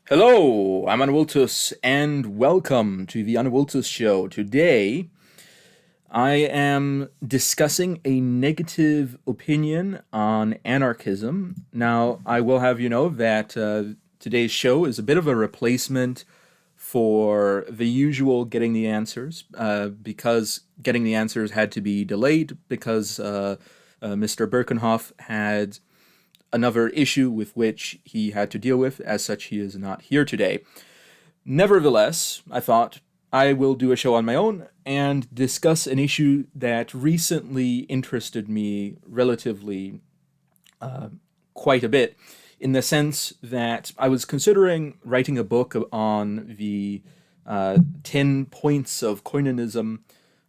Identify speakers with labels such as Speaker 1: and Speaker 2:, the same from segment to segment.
Speaker 1: Hello, I'm Anavultus, and welcome to the Anavultus Show. Today, I am discussing a negative opinion on anarchism. Now, I will have you know that today's show is a bit of a replacement for the usual Getting the Answers, because Getting the Answers had to be delayed because Mr. Birkenhoff had another issue with which he had to deal with. As such, he is not here today. Nevertheless, I thought I will do a show on my own and discuss an issue that recently interested me relatively quite a bit, in the sense that I was considering writing a book on the 10 points of Koinonism,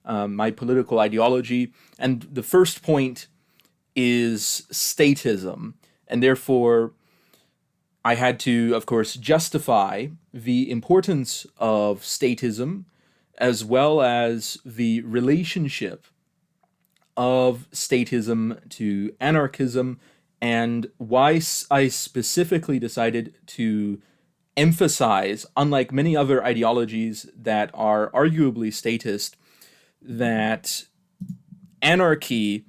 Speaker 1: my political ideology, and the first point is statism, and therefore I had to, of course, justify the importance of statism as well as the relationship of statism to anarchism, and why I specifically decided to emphasize, unlike many other ideologies that are arguably statist, that anarchy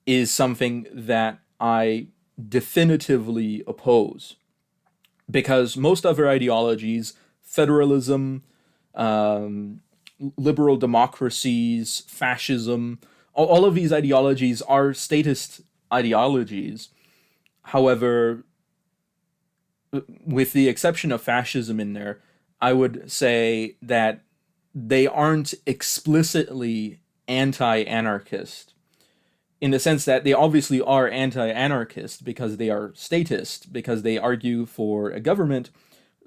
Speaker 1: is something that I definitively oppose. Because most other ideologies, federalism, liberal democracies, fascism, all of these ideologies are statist ideologies. However, with the exception of fascism in there, I would say that they aren't explicitly anti-anarchist, in the sense that they obviously are anti-anarchist because they are statist, because they argue for a government,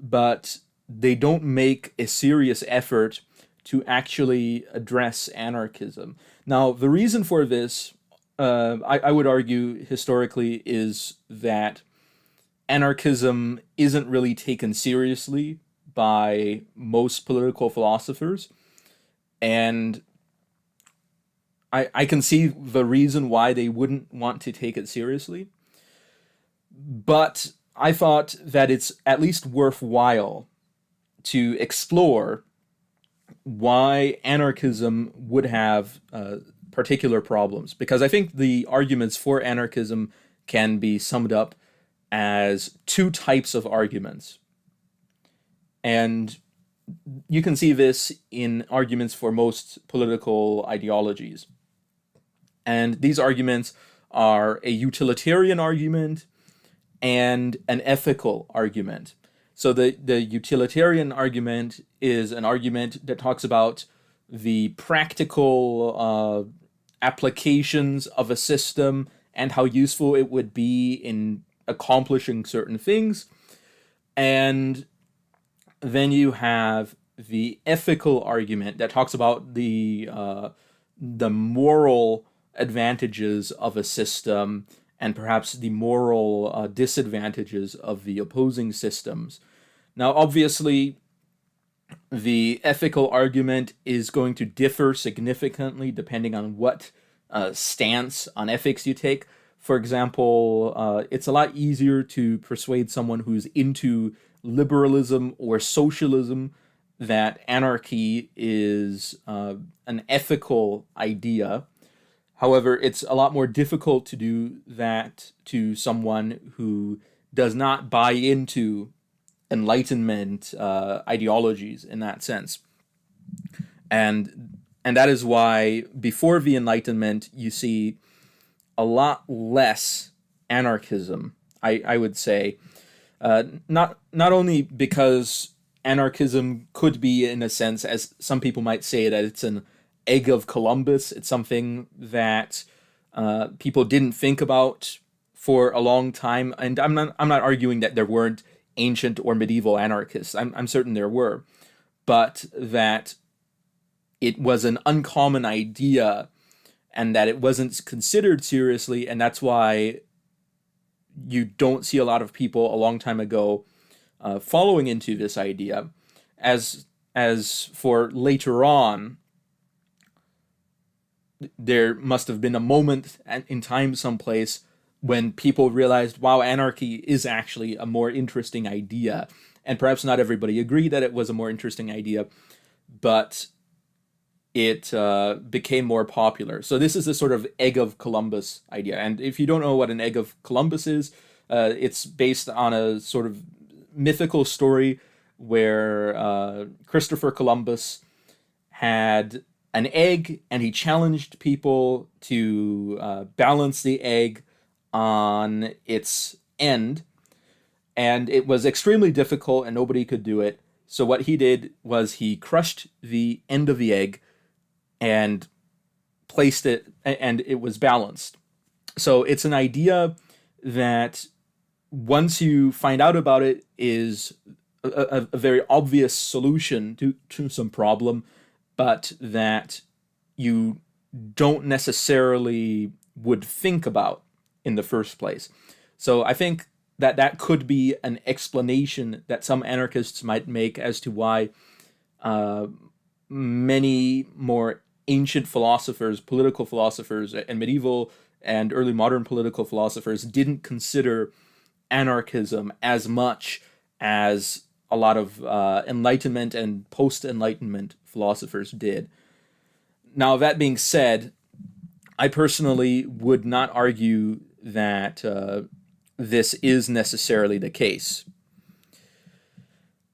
Speaker 1: but they don't make a serious effort to actually address anarchism. Now, the reason for this, I would argue historically, is that anarchism isn't really taken seriously by most political philosophers, and I can see the reason why they wouldn't want to take it seriously, but I thought that it's at least worthwhile to explore why anarchism would have particular problems, because I think the arguments for anarchism can be summed up as two types of arguments. And you can see this in arguments for most political ideologies. And these arguments are a utilitarian argument and an ethical argument. So the utilitarian argument is an argument that talks about the practical applications of a system and how useful it would be in accomplishing certain things. And then you have the ethical argument that talks about the moral advantages of a system and perhaps the moral disadvantages of the opposing systems. Now, obviously, the ethical argument is going to differ significantly depending on what stance on ethics you take. For example, it's a lot easier to persuade someone who's into liberalism or socialism that anarchy is an ethical idea. However, it's a lot more difficult to do that to someone who does not buy into Enlightenment ideologies in that sense. And that is why before the Enlightenment you see a lot less anarchism, I would say. Not only because anarchism could be, in a sense, as some people might say, that it's an egg of Columbus. It's something that people didn't think about for a long time. And I'm not arguing that there weren't ancient or medieval anarchists. I'm certain there were, but that it was an uncommon idea and that it wasn't considered seriously, and that's why you don't see a lot of people a long time ago following into this idea. As for later on, there must have been a moment in time someplace when people realized, wow, anarchy is actually a more interesting idea, and perhaps not everybody agreed that it was a more interesting idea, but it became more popular. So this is the sort of egg of Columbus idea. And if you don't know what an egg of Columbus is, it's based on a sort of mythical story where Christopher Columbus had an egg and he challenged people to balance the egg on its end. And it was extremely difficult and nobody could do it. So what he did was he crushed the end of the egg and placed it, and it was balanced. So it's an idea that once you find out about it is a very obvious solution to some problem, but that you don't necessarily would think about in the first place. So I think that that could be an explanation that some anarchists might make as to why many more ancient philosophers, political philosophers, and medieval and early modern political philosophers didn't consider anarchism as much as a lot of Enlightenment and post-Enlightenment philosophers did. Now, that being said, I personally would not argue that this is necessarily the case.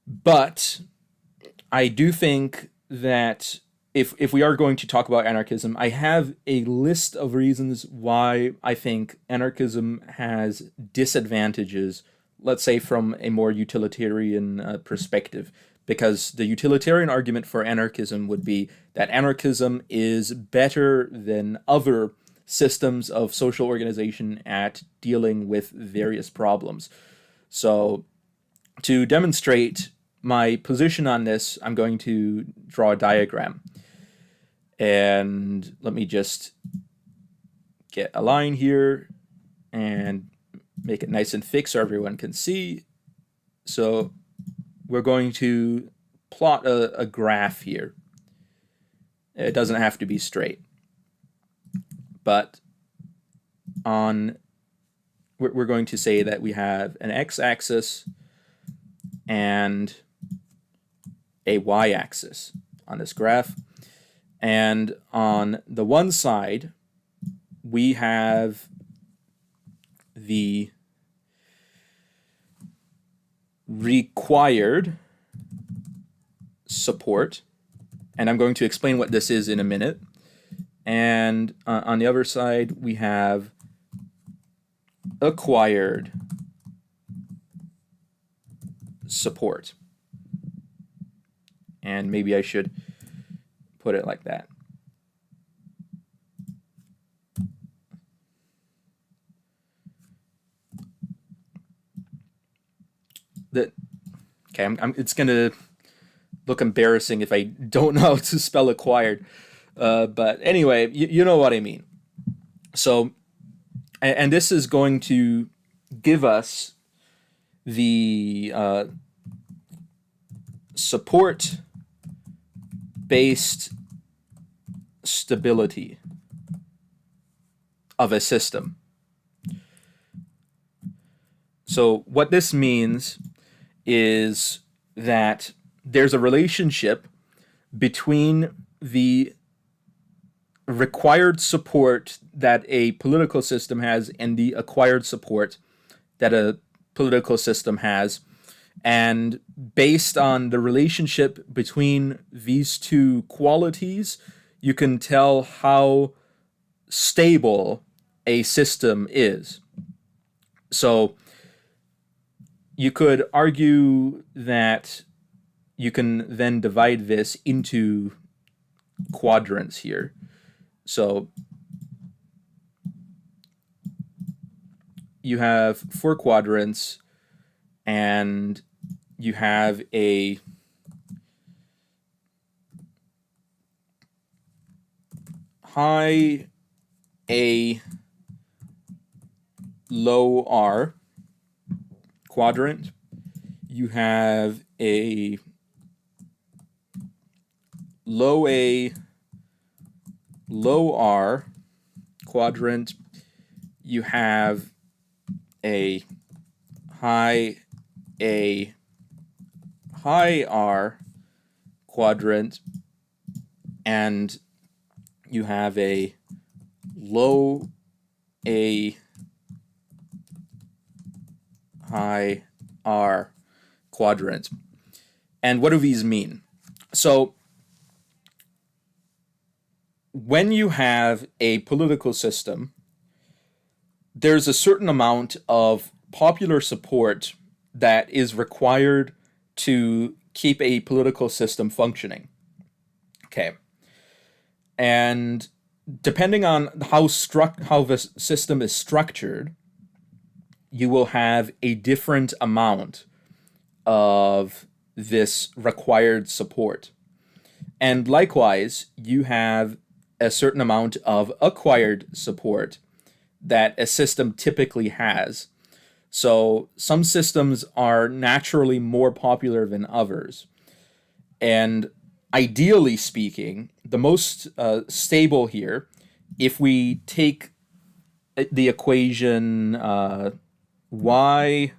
Speaker 1: But I do think that if we are going to talk about anarchism, I have a list of reasons why I think anarchism has disadvantages, let's say from a more utilitarian perspective. Because the utilitarian argument for anarchism would be that anarchism is better than other systems of social organization at dealing with various problems. So to demonstrate my position on this, I'm going to draw a diagram. And let me just get a line here and make it nice and thick so everyone can see. So we're going to plot a graph here. It doesn't have to be straight. But we're going to say that we have an x-axis and a y-axis on this graph. And on the one side, we have the required support, and I'm going to explain what this is in a minute. And on the other side, we have acquired support. And maybe I should put it like that. Okay, it's going to look embarrassing if I don't know how to spell acquired. But anyway, you know what I mean. So, and this is going to give us the support-based stability of a system. So what this means is that there's a relationship between the required support that a political system has and the acquired support that a political system has. And based on the relationship between these two qualities, you can tell how stable a system is. So you could argue that you can then divide this into quadrants here. So you have 4 quadrants, and you have a high A, low R quadrant. You have a low A, low R quadrant. You have a high A, high R quadrant and you have a low A high R quadrant. And what do these mean? So when you have a political system, there's a certain amount of popular support that is required to keep a political system functioning. Okay. And depending on how the system is structured, you will have a different amount of this required support. And likewise, you have a certain amount of acquired support that a system typically has. So some systems are naturally more popular than others. And ideally speaking, the most stable here, if we take the equation y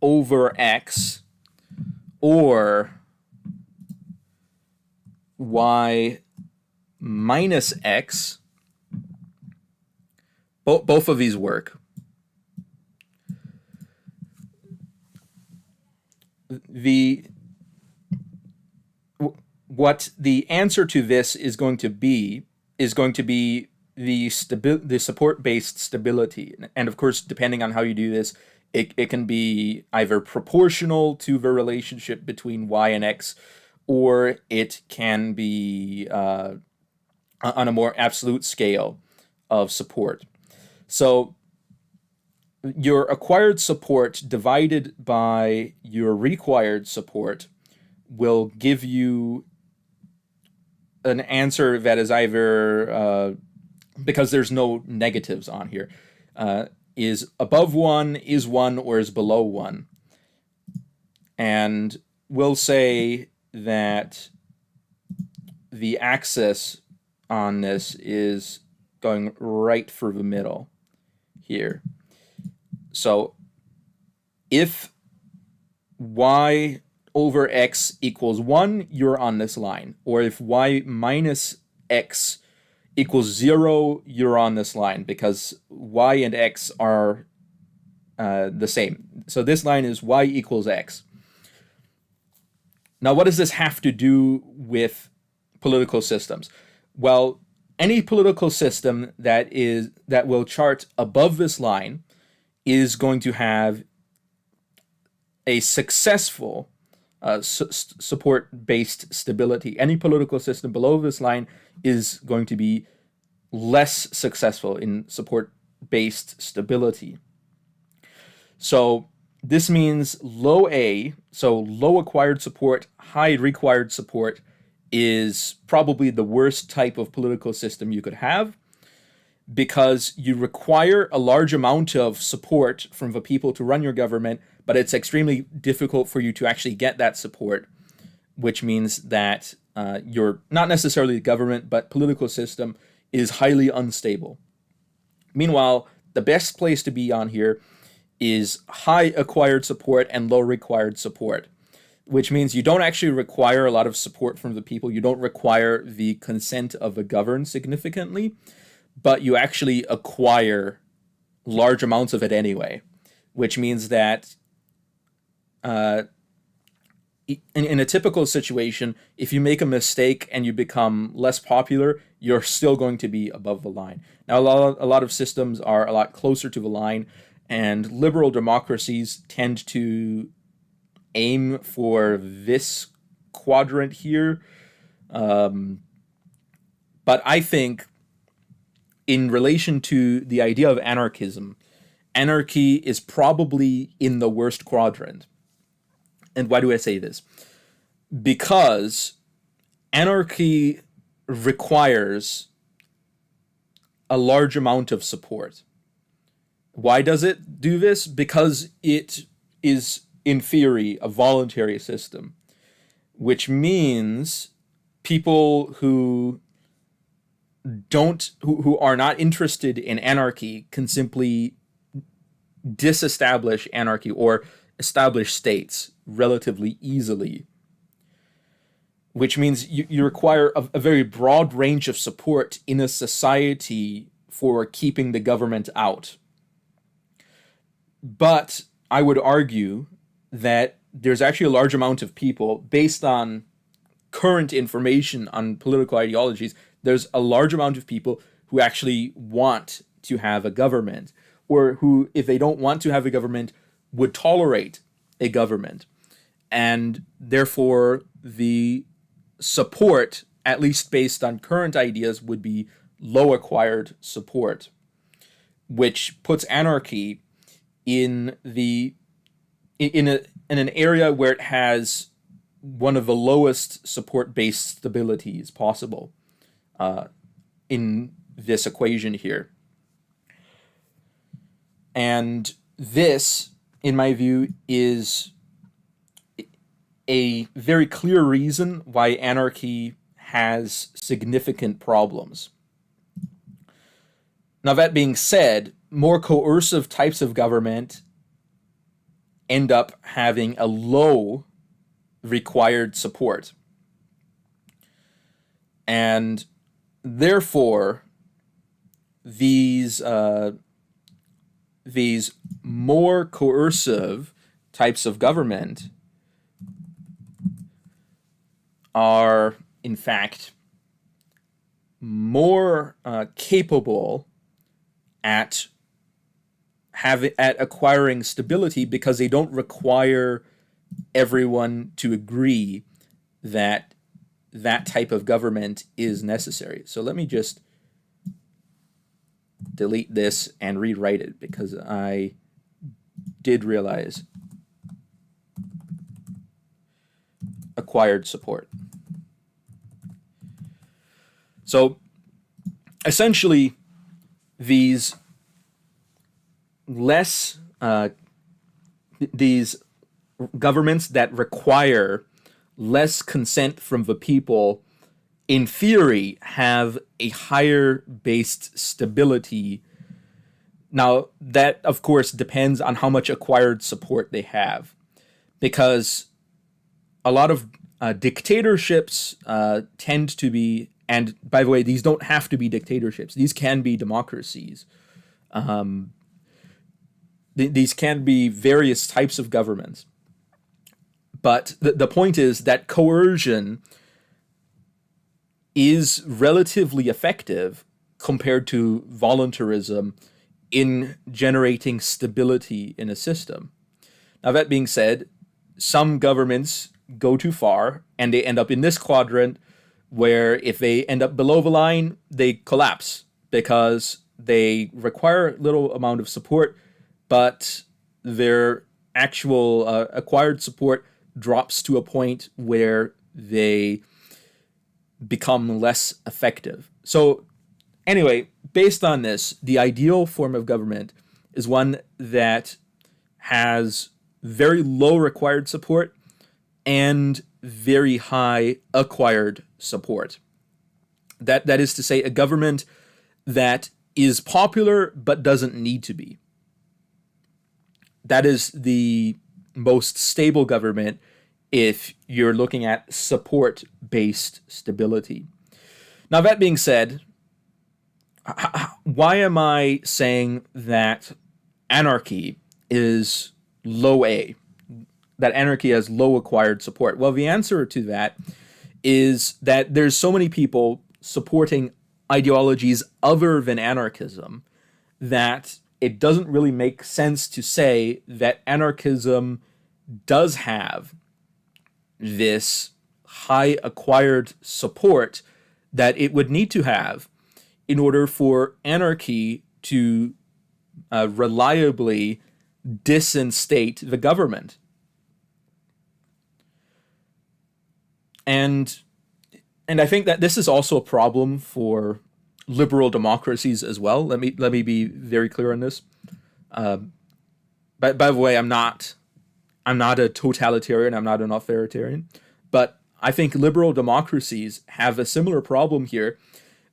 Speaker 1: over x or y minus x, both of these work. What the answer to this is going to be the support-based stability. And of course, depending on how you do this, it can be either proportional to the relationship between y and x, or it can be on a more absolute scale of support. So your acquired support divided by your required support will give you an answer that is either, because there's no negatives on here, is above 1, is 1, or is below 1. And we'll say that the axis on this is going right through the middle here. So if y over x equals 1, you're on this line. Or if y minus x equals 0, you're on this line, because y and x are the same. So this line is y equals x. Now, what does this have to do with political systems? Well, any political system that will chart above this line is going to have a successful support-based stability. Any political system below this line is going to be less successful in support-based stability. So this means low A, so low acquired support, high required support, is probably the worst type of political system you could have, because you require a large amount of support from the people to run your government, but it's extremely difficult for you to actually get that support, which means that you're not necessarily the government, but political system is highly unstable. Meanwhile, the best place to be on here is high acquired support and low required support, which means you don't actually require a lot of support from the people. You don't require the consent of the governed significantly, but you actually acquire large amounts of it anyway, which means that in a typical situation, if you make a mistake and you become less popular, you're still going to be above the line. Now, a lot of systems are a lot closer to the line, and liberal democracies tend to aim for this quadrant here. But I think in relation to the idea of anarchism, anarchy is probably in the worst quadrant. And why do I say this? Because anarchy requires a large amount of support. Why does it do this? Because it is, in theory, a voluntary system, which means people who are not interested in anarchy can simply disestablish anarchy, or established states relatively easily, which means you require a very broad range of support in a society for keeping the government out. But I would argue that there's actually a large amount of people, based on current information on political ideologies, there's a large amount of people who actually want to have a government, or who, if they don't want to have a government, would tolerate a government. And therefore, the support, at least based on current ideas, would be low acquired support, which puts anarchy in an area where it has one of the lowest support-based stabilities possible in this equation here. And this, in my view, is a very clear reason why anarchy has significant problems. Now, that being said, more coercive types of government end up having a low required support. And therefore, these more coercive types of government are, in fact, more capable at acquiring stability, because they don't require everyone to agree that that type of government is necessary. So let me just delete this and rewrite it, because I did realize acquired support. So essentially, these governments that require less consent from the people, in theory, have a higher based stability. Now, that, of course, depends on how much acquired support they have, because a lot of dictatorships tend to be, and by the way, these don't have to be dictatorships. These can be democracies. These can be various types of governments. But the point is that coercion is relatively effective compared to voluntarism in generating stability in a system. Now, that being said, some governments go too far and they end up in this quadrant, where if they end up below the line, they collapse because they require little amount of support, but their actual acquired support drops to a point where they become less effective. So anyway, based on this, the ideal form of government is one that has very low required support and very high acquired support. That is to say, a government that is popular but doesn't need to be. That is the most stable government if you're looking at support-based stability. Now, that being said, why am I saying that anarchy is low A? That anarchy has low acquired support? Well, the answer to that is that there's so many people supporting ideologies other than anarchism that it doesn't really make sense to say that anarchism does have this high acquired support that it would need to have in order for anarchy to reliably disinstate the government. And I think that this is also a problem for liberal democracies as well. Let me be very clear on this. By the way, I'm not a totalitarian. I'm not an authoritarian. But I think liberal democracies have a similar problem here,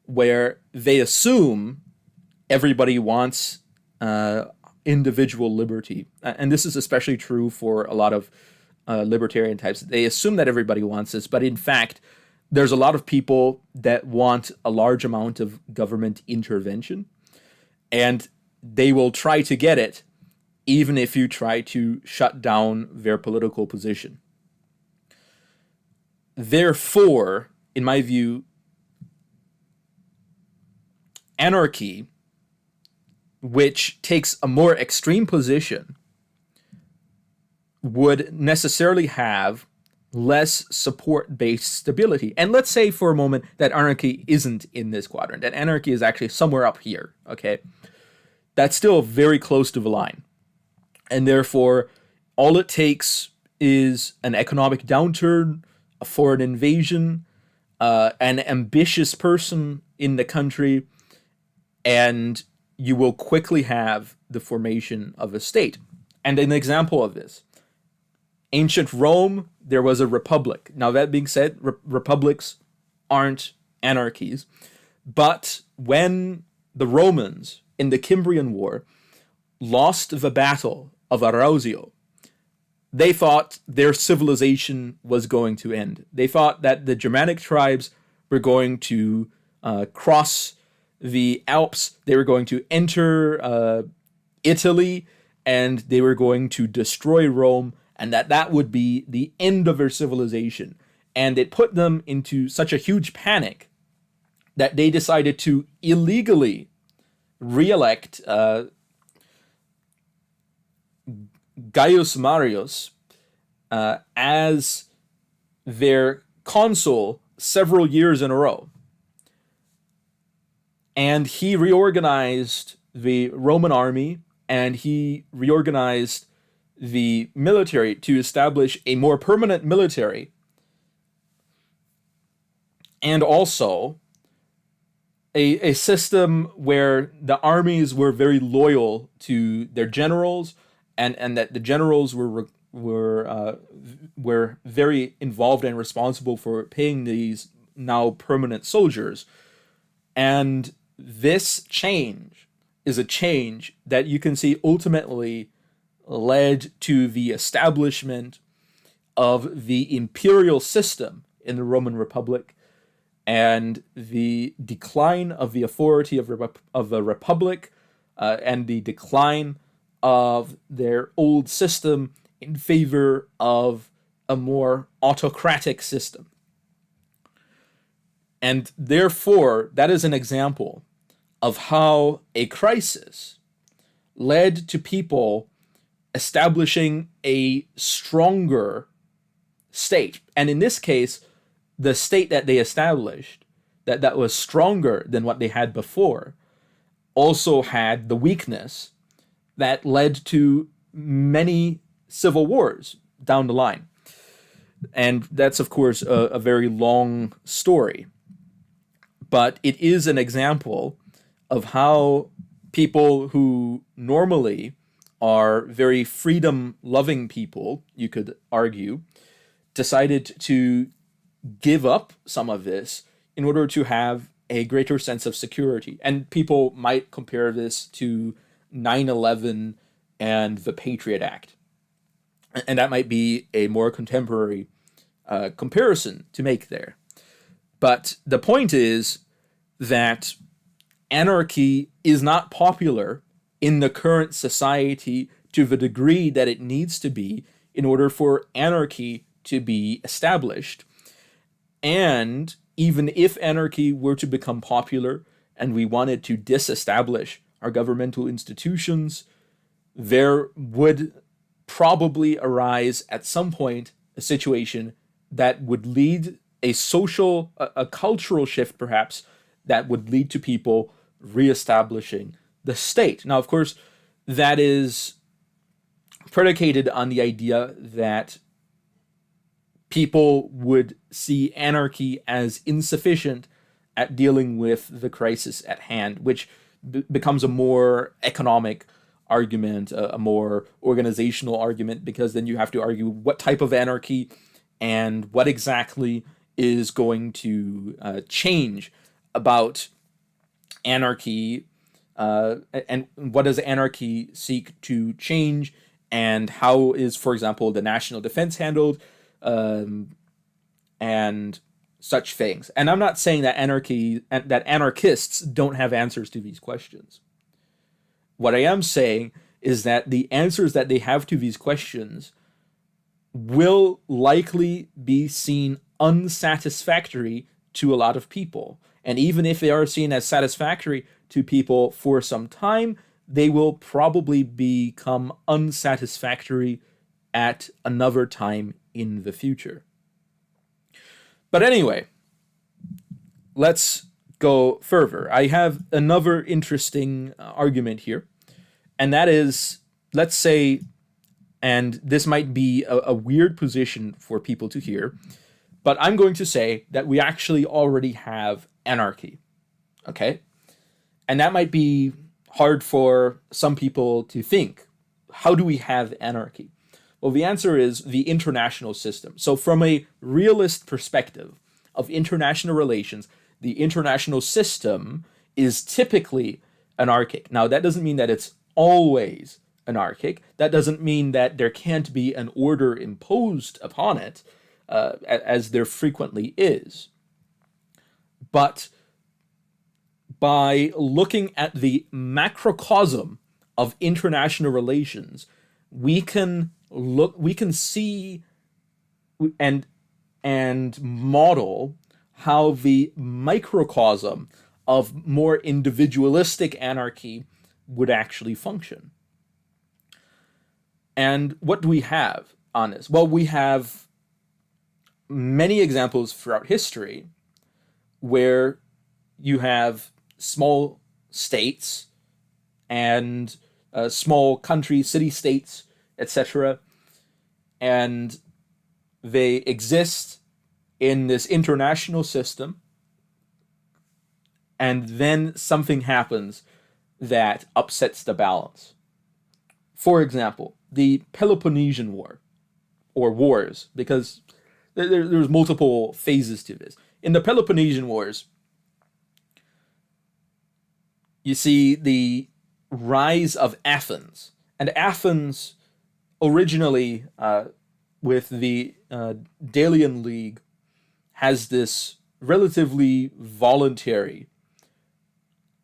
Speaker 1: where they assume everybody wants individual liberty. And this is especially true for a lot of libertarian types. They assume that everybody wants this, but in fact, there's a lot of people that want a large amount of government intervention, and they will try to get it even if you try to shut down their political position. Therefore, in my view, anarchy, which takes a more extreme position, would necessarily have less support-based stability. And let's say for a moment that anarchy isn't in this quadrant, that anarchy is actually somewhere up here, okay? That's still very close to the line. And therefore, all it takes is an economic downturn, a foreign invasion, an ambitious person in the country, and you will quickly have the formation of a state. And an example of this, ancient Rome, there was a republic. Now, that being said, republics aren't anarchies. But when the Romans in the Cimbrian War lost the battle of Arausio, they thought their civilization was going to end. They thought that the Germanic tribes were going to cross the Alps, they were going to enter Italy, and they were going to destroy Rome, and that would be the end of their civilization. And it put them into such a huge panic that they decided to illegally re-elect Gaius Marius as their consul several years in a row. And he reorganized the Roman army, and he reorganized the military to establish a more permanent military, and also a system where the armies were very loyal to their generals, and that the generals were very involved and responsible for paying these now permanent soldiers. And this change is a change that you can see ultimately led to the establishment of the imperial system in the Roman Republic and the decline of the authority of the Republic and the decline of their old system in favor of a more autocratic system. And therefore, that is an example of how a crisis led to people establishing a stronger state. And in this case, the state that they established, that was stronger than what they had before, also had the weakness that led to many civil wars down the line. And that's, of course, a very long story. But it is an example of how people who normally are very freedom-loving people, you could argue, decided to give up some of this in order to have a greater sense of security. And people might compare this to 9/11 and the Patriot Act. And that might be a more contemporary comparison to make there. But the point is that anarchy is not popular in the current society to the degree that it needs to be in order for anarchy to be established. And even if anarchy were to become popular and we wanted to disestablish our governmental institutions, there would probably arise at some point a situation that would lead a cultural shift perhaps, that would lead to people reestablishing the state. Now, of course, that is predicated on the idea that people would see anarchy as insufficient at dealing with the crisis at hand, which becomes a more economic argument, a more organizational argument, because then you have to argue what type of anarchy and what exactly is going to change about anarchy and what does anarchy seek to change, and how is, for example, the national defense handled, and such things. And I'm not saying that anarchists don't have answers to these questions. What I am saying is that the answers that they have to these questions will likely be seen unsatisfactory to a lot of people. And even if they are seen as satisfactory to people for some time, they will probably become unsatisfactory at another time in the future. But anyway, let's go further. I have another interesting argument here, and that is, let's say, and this might be a weird position for people to hear, but I'm going to say that we actually already have anarchy. Okay? And that might be hard for some people to think. How do we have anarchy? Well, the answer is the international system. So, from a realist perspective of international relations, the international system is typically anarchic. Now, that doesn't mean that it's always anarchic. That doesn't mean that there can't be an order imposed upon it, as there frequently is. But by looking at the macrocosm of international relations, we can see and model how the microcosm of more individualistic anarchy would actually function. And what do we have on this? Well, we have many examples throughout history where you have small states and small countries, city-states, etc., and they exist in this international system, and then something happens that upsets the balance. For example, the Peloponnesian War, or wars, because there's multiple phases to this. In the Peloponnesian Wars, you see the rise of Athens. And Athens, originally with the Delian League, has this relatively voluntary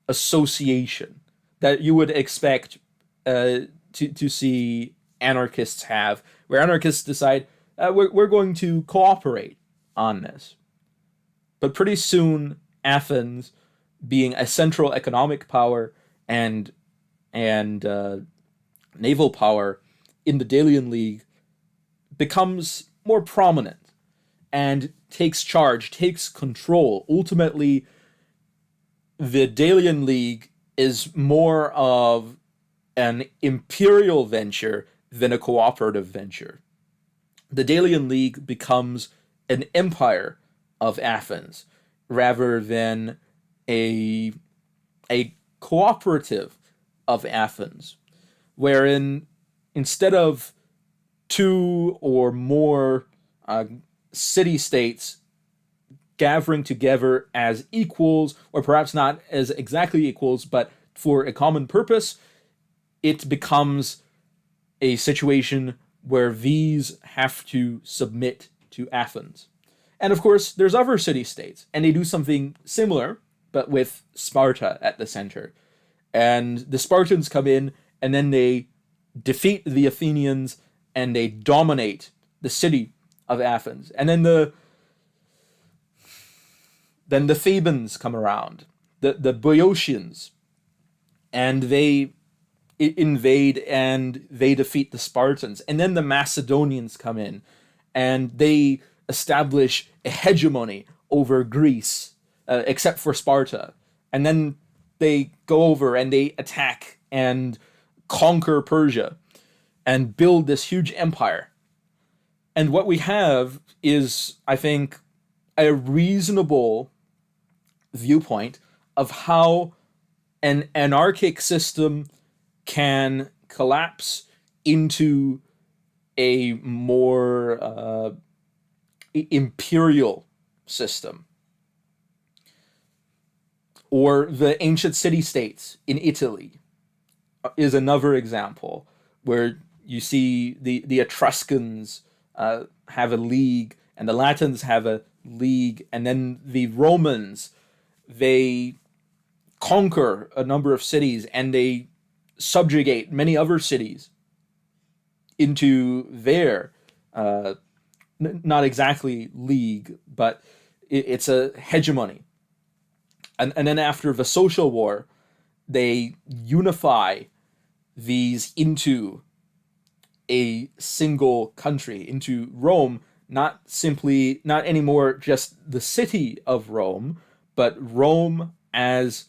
Speaker 1: association that you would expect to see anarchists have, where anarchists decide, we're going to cooperate on this. But pretty soon, Athens, being a central economic power and naval power in the Delian League, becomes more prominent and takes charge, takes control. Ultimately, the Delian League is more of an imperial venture than a cooperative venture. The Delian League becomes an empire of Athens rather than a cooperative of Athens, wherein instead of two or more city-states gathering together as equals, or perhaps not as exactly equals, but for a common purpose, it becomes a situation where these have to submit to Athens. And of course, there's other city-states, and they do something similar, but with Sparta at the center. And the Spartans come in, and then they defeat the Athenians, and they dominate the city of Athens. And then the Thebans come around, the Boeotians, and they invade and they defeat the Spartans. And then the Macedonians come in, and they establish a hegemony over Greece, except for Sparta. And then they go over and they attack and conquer Persia and build this huge empire. And what we have is, I think, a reasonable viewpoint of how an anarchic system can collapse into a more imperial system. Or the ancient city-states in Italy is another example where you see the Etruscans have a league, and the Latins have a league, and then the Romans, they conquer a number of cities and they subjugate many other cities into their not exactly league, but it's a hegemony. And then after the social war, they unify these into a single country, into Rome, not anymore just the city of Rome, but Rome as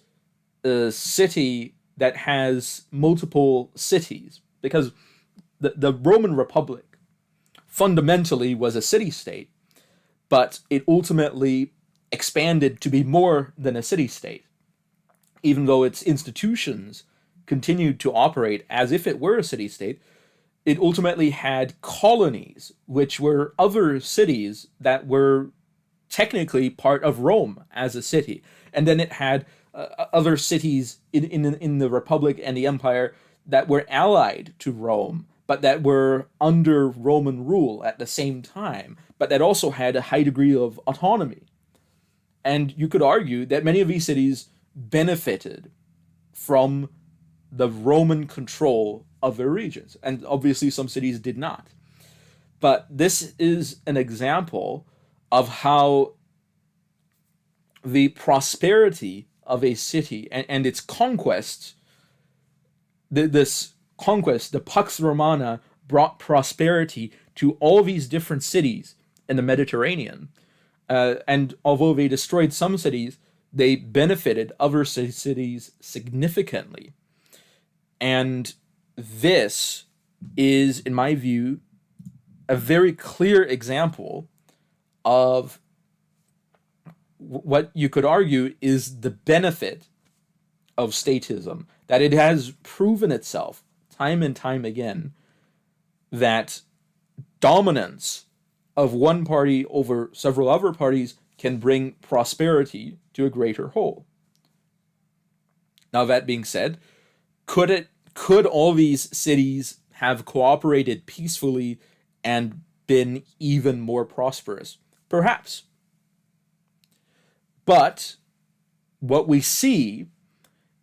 Speaker 1: a city that has multiple cities. Because the Roman Republic fundamentally was a city-state, but it ultimately expanded to be more than a city-state, even though its institutions continued to operate as if it were a city-state. It ultimately had colonies, which were other cities that were technically part of Rome as a city. And then it had other cities in the Republic and the Empire that were allied to Rome, but that were under Roman rule at the same time, but that also had a high degree of autonomy. And you could argue that many of these cities benefited from the Roman control of their regions. And obviously some cities did not. But this is an example of how the prosperity of a city and its conquests, this conquest, the Pax Romana, brought prosperity to all these different cities in the Mediterranean. And although they destroyed some cities, they benefited other cities significantly. And this is, in my view, a very clear example of what you could argue is the benefit of statism, that it has proven itself time and time again that dominance of one party over several other parties can bring prosperity to a greater whole. Now, that being said, could all these cities have cooperated peacefully and been even more prosperous? Perhaps. But what we see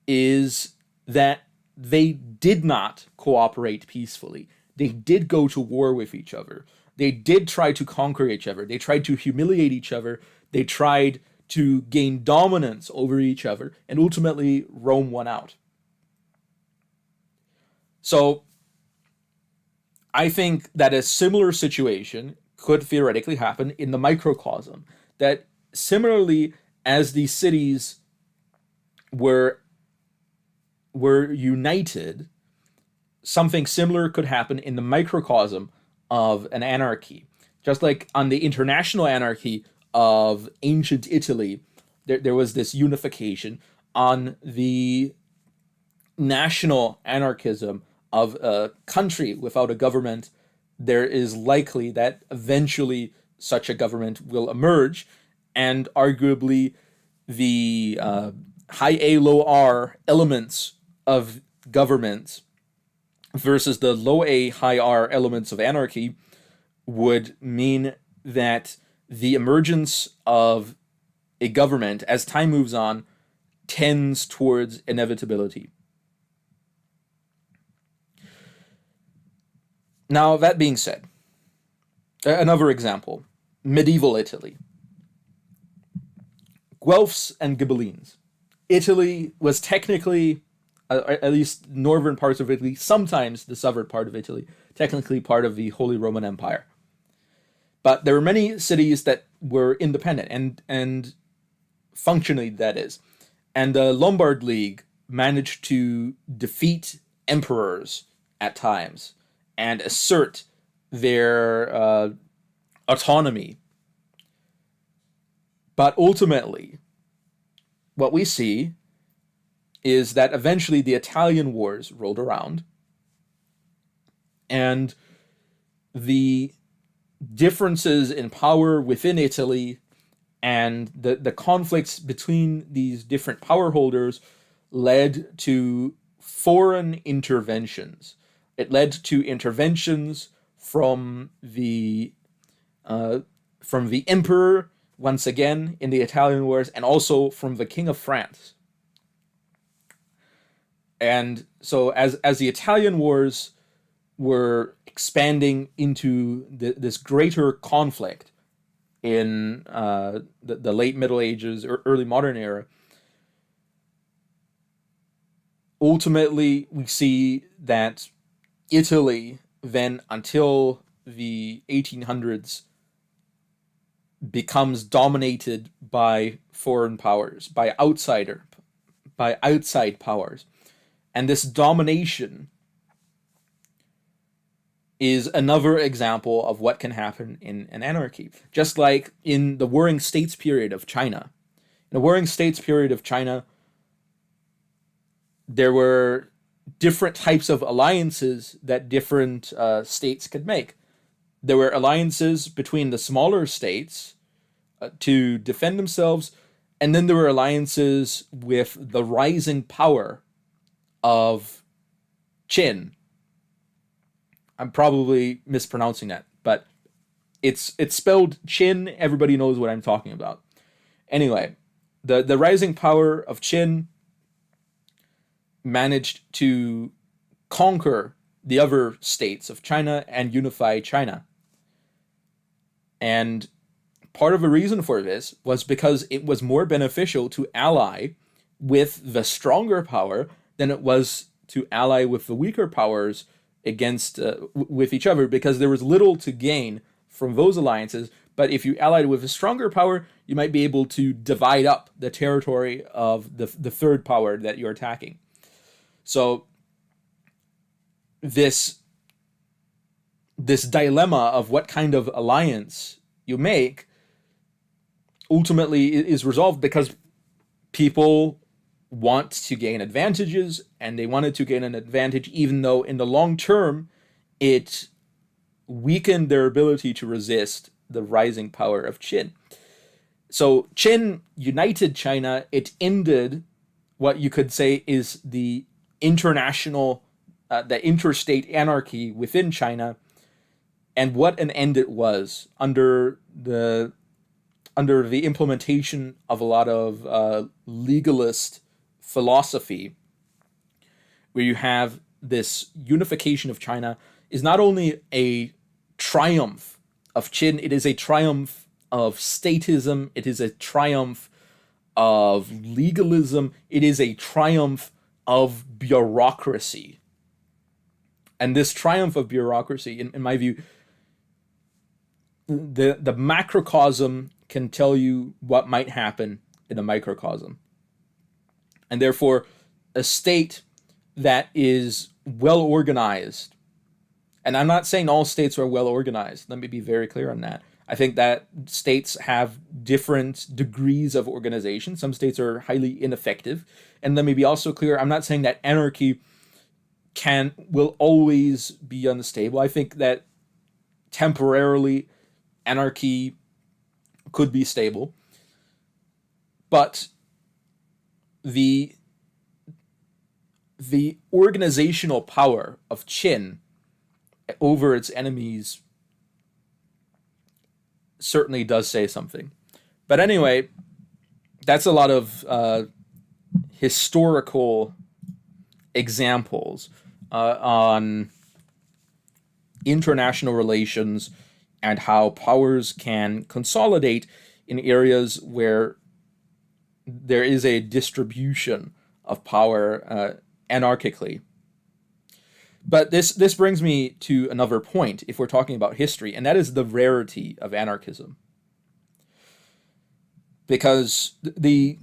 Speaker 1: is that they did not cooperate peacefully. They did go to war with each other. They did try to conquer each other. They tried to humiliate each other. They tried to gain dominance over each other. And ultimately, Rome won out. So I think that a similar situation could theoretically happen in the microcosm. That similarly, as these cities were united, something similar could happen in the microcosm of an anarchy. Just like on the international anarchy of ancient Italy, there was this unification. On the national anarchism of a country without a government, there is likely that eventually such a government will emerge, and arguably the high A, low R elements of government versus the low A, high R elements of anarchy would mean that the emergence of a government, as time moves on, tends towards inevitability. Now, that being said, another example, medieval Italy. Guelphs and Ghibellines. Italy was technically, at least northern parts of Italy, sometimes the southern part of Italy, technically part of the Holy Roman Empire. But there were many cities that were independent, and functionally that is. And the Lombard League managed to defeat emperors at times and assert their autonomy. But ultimately, what we see is that eventually the Italian wars rolled around, and the differences in power within Italy And the conflicts between these different power holders led to foreign interventions. It led to interventions from the emperor once again in the Italian wars, and also from the King of France. And so as the Italian wars were expanding into this greater conflict in the late Middle Ages or early modern era, ultimately we see that Italy then, until the 1800s, becomes dominated by foreign powers, by outside powers. And this domination is another example of what can happen in an anarchy. Just like in the Warring States period of China. In the Warring States period of China, there were different types of alliances that different states could make. There were alliances between the smaller states to defend themselves, and then there were alliances with the rising power of Qin. I'm probably mispronouncing that, but it's spelled Qin. Everybody knows what I'm talking about. Anyway, the rising power of Qin managed to conquer the other states of China and unify China. And part of the reason for this was because it was more beneficial to ally with the stronger power than it was to ally with the weaker powers against with each other, because there was little to gain from those alliances. But if you allied with a stronger power, you might be able to divide up the territory of the third power that you're attacking. So this dilemma of what kind of alliance you make ultimately is resolved because people want to gain advantages, and they wanted to gain an advantage even though in the long term it weakened their ability to resist the rising power of Qin. So Qin united China. It ended what you could say is the international, the interstate anarchy within China. And what an end it was under the implementation of a lot of legalist philosophy, where you have this unification of China, is not only a triumph of Qin, it is a triumph of statism, it is a triumph of legalism, it is a triumph of bureaucracy. And this triumph of bureaucracy, in my view, the macrocosm can tell you what might happen in a microcosm. And therefore, a state that is well organized, and I'm not saying all states are well organized, let me be very clear on that. I think that states have different degrees of organization. Some states are highly ineffective. And let me be also clear, I'm not saying that anarchy will always be unstable. I think that temporarily anarchy could be stable. But the organizational power of Qin over its enemies certainly does say something. But anyway, that's a lot of historical examples on international relations and how powers can consolidate in areas where there is a distribution of power anarchically. But this brings me to another point if we're talking about history, and that is the rarity of anarchism. Because the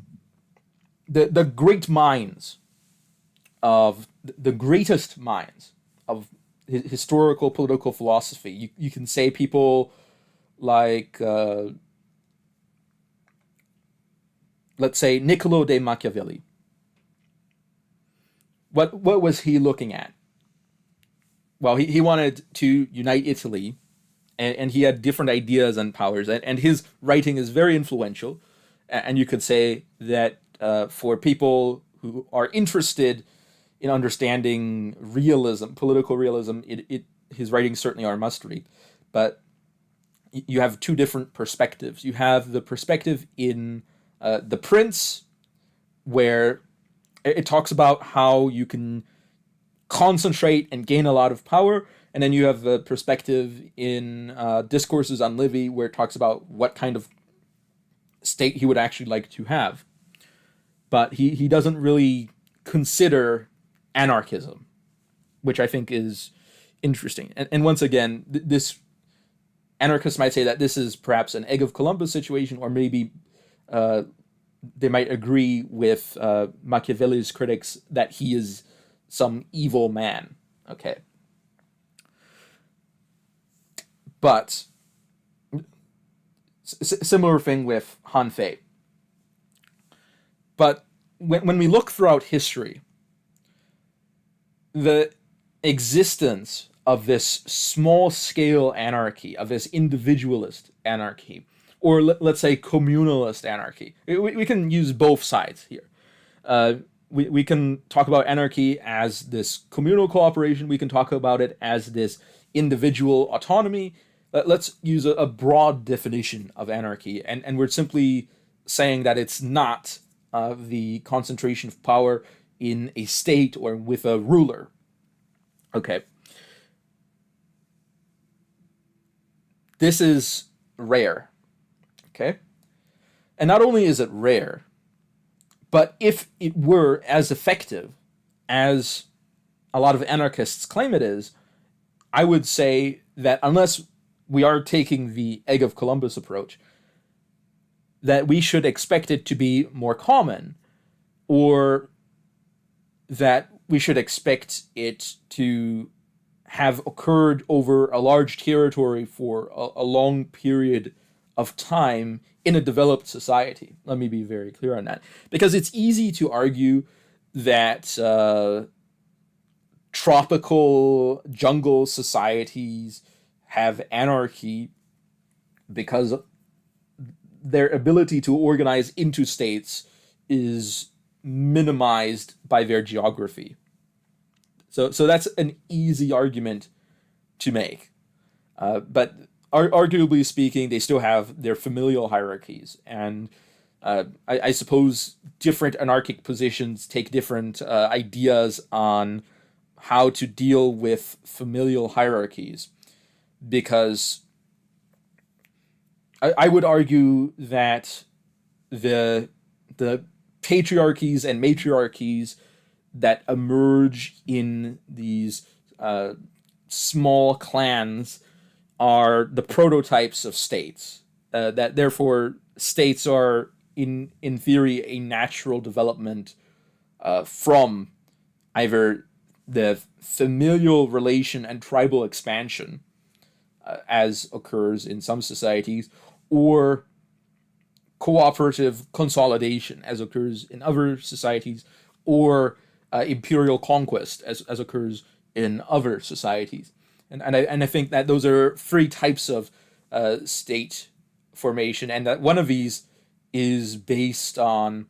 Speaker 1: great minds of the greatest minds of historical political philosophy, you can say people like let's say Niccolo de Machiavelli. What was he looking at? Well, he wanted to unite Italy and he had different ideas on powers, and his writing is very influential. And you could say that for people who are interested in understanding realism, political realism, his writings certainly are must read. But you have two different perspectives. You have the perspective in The Prince, where it talks about how you can concentrate and gain a lot of power. And then you have the perspective in Discourses on Livy, where it talks about what kind of state he would actually like to have. But he doesn't really consider anarchism, which I think is interesting. And once again, this anarchists might say that this is perhaps an egg of Columbus situation, or maybe they might agree with Machiavelli's critics that he is some evil man. Okay. But similar thing with Han Fei. But when we look throughout history, the existence of this small-scale anarchy, of this individualist anarchy, or let's say communalist anarchy. We can use both sides here. We can talk about anarchy as this communal cooperation. We can talk about it as this individual autonomy. Let's use a broad definition of anarchy, and we're simply saying that it's not the concentration of power in a state or with a ruler. Okay. This is rare. Okay? And not only is it rare, but if it were as effective as a lot of anarchists claim it is, I would say that unless we are taking the egg of Columbus approach, that we should expect it to be more common, or that we should expect it to have occurred over a large territory for a long period of time in a developed society. Let me be very clear on that. Because it's easy to argue that tropical jungle societies have anarchy because their ability to organize into states is minimized by their geography. So that's an easy argument to make. But arguably speaking, they still have their familial hierarchies. And I suppose different anarchic positions take different ideas on how to deal with familial hierarchies. Because I would argue that the patriarchies and matriarchies that emerge in these small clans are the prototypes of states. That therefore states are in theory a natural development from either the familial relation and tribal expansion, as occurs in some societies, or cooperative consolidation, as occurs in other societies, or imperial conquest, as occurs in other societies. And I think that those are three types of state formation, and that one of these is based on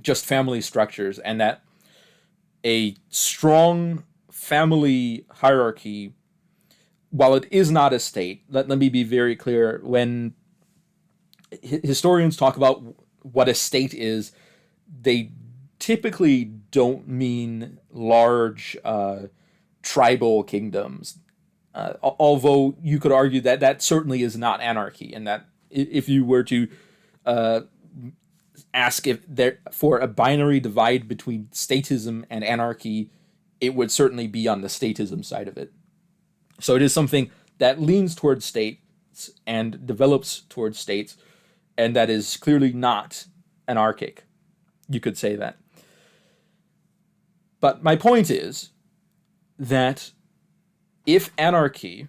Speaker 1: just family structures, and that a strong family hierarchy, while it is not a state, let me be very clear, when historians talk about what a state is, they typically don't mean large tribal kingdoms. Although you could argue that that certainly is not anarchy, and that if you were to ask if there for a binary divide between statism and anarchy, it would certainly be on the statism side of it. So it is something that leans towards states and develops towards states, and that is clearly not anarchic. You could say that. But my point is that if anarchy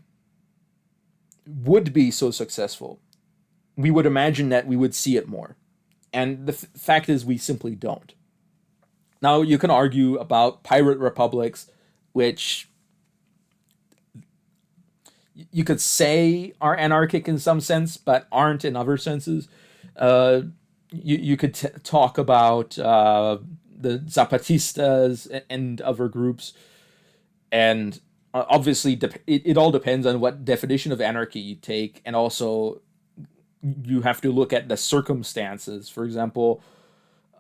Speaker 1: would be so successful, we would imagine that we would see it more. And the fact is, we simply don't. Now, you can argue about pirate republics, which you could say are anarchic in some sense, but aren't in other senses. Uh, you could talk about the Zapatistas and other groups, and obviously it all depends on what definition of anarchy you take, and also you have to look at the circumstances. For example,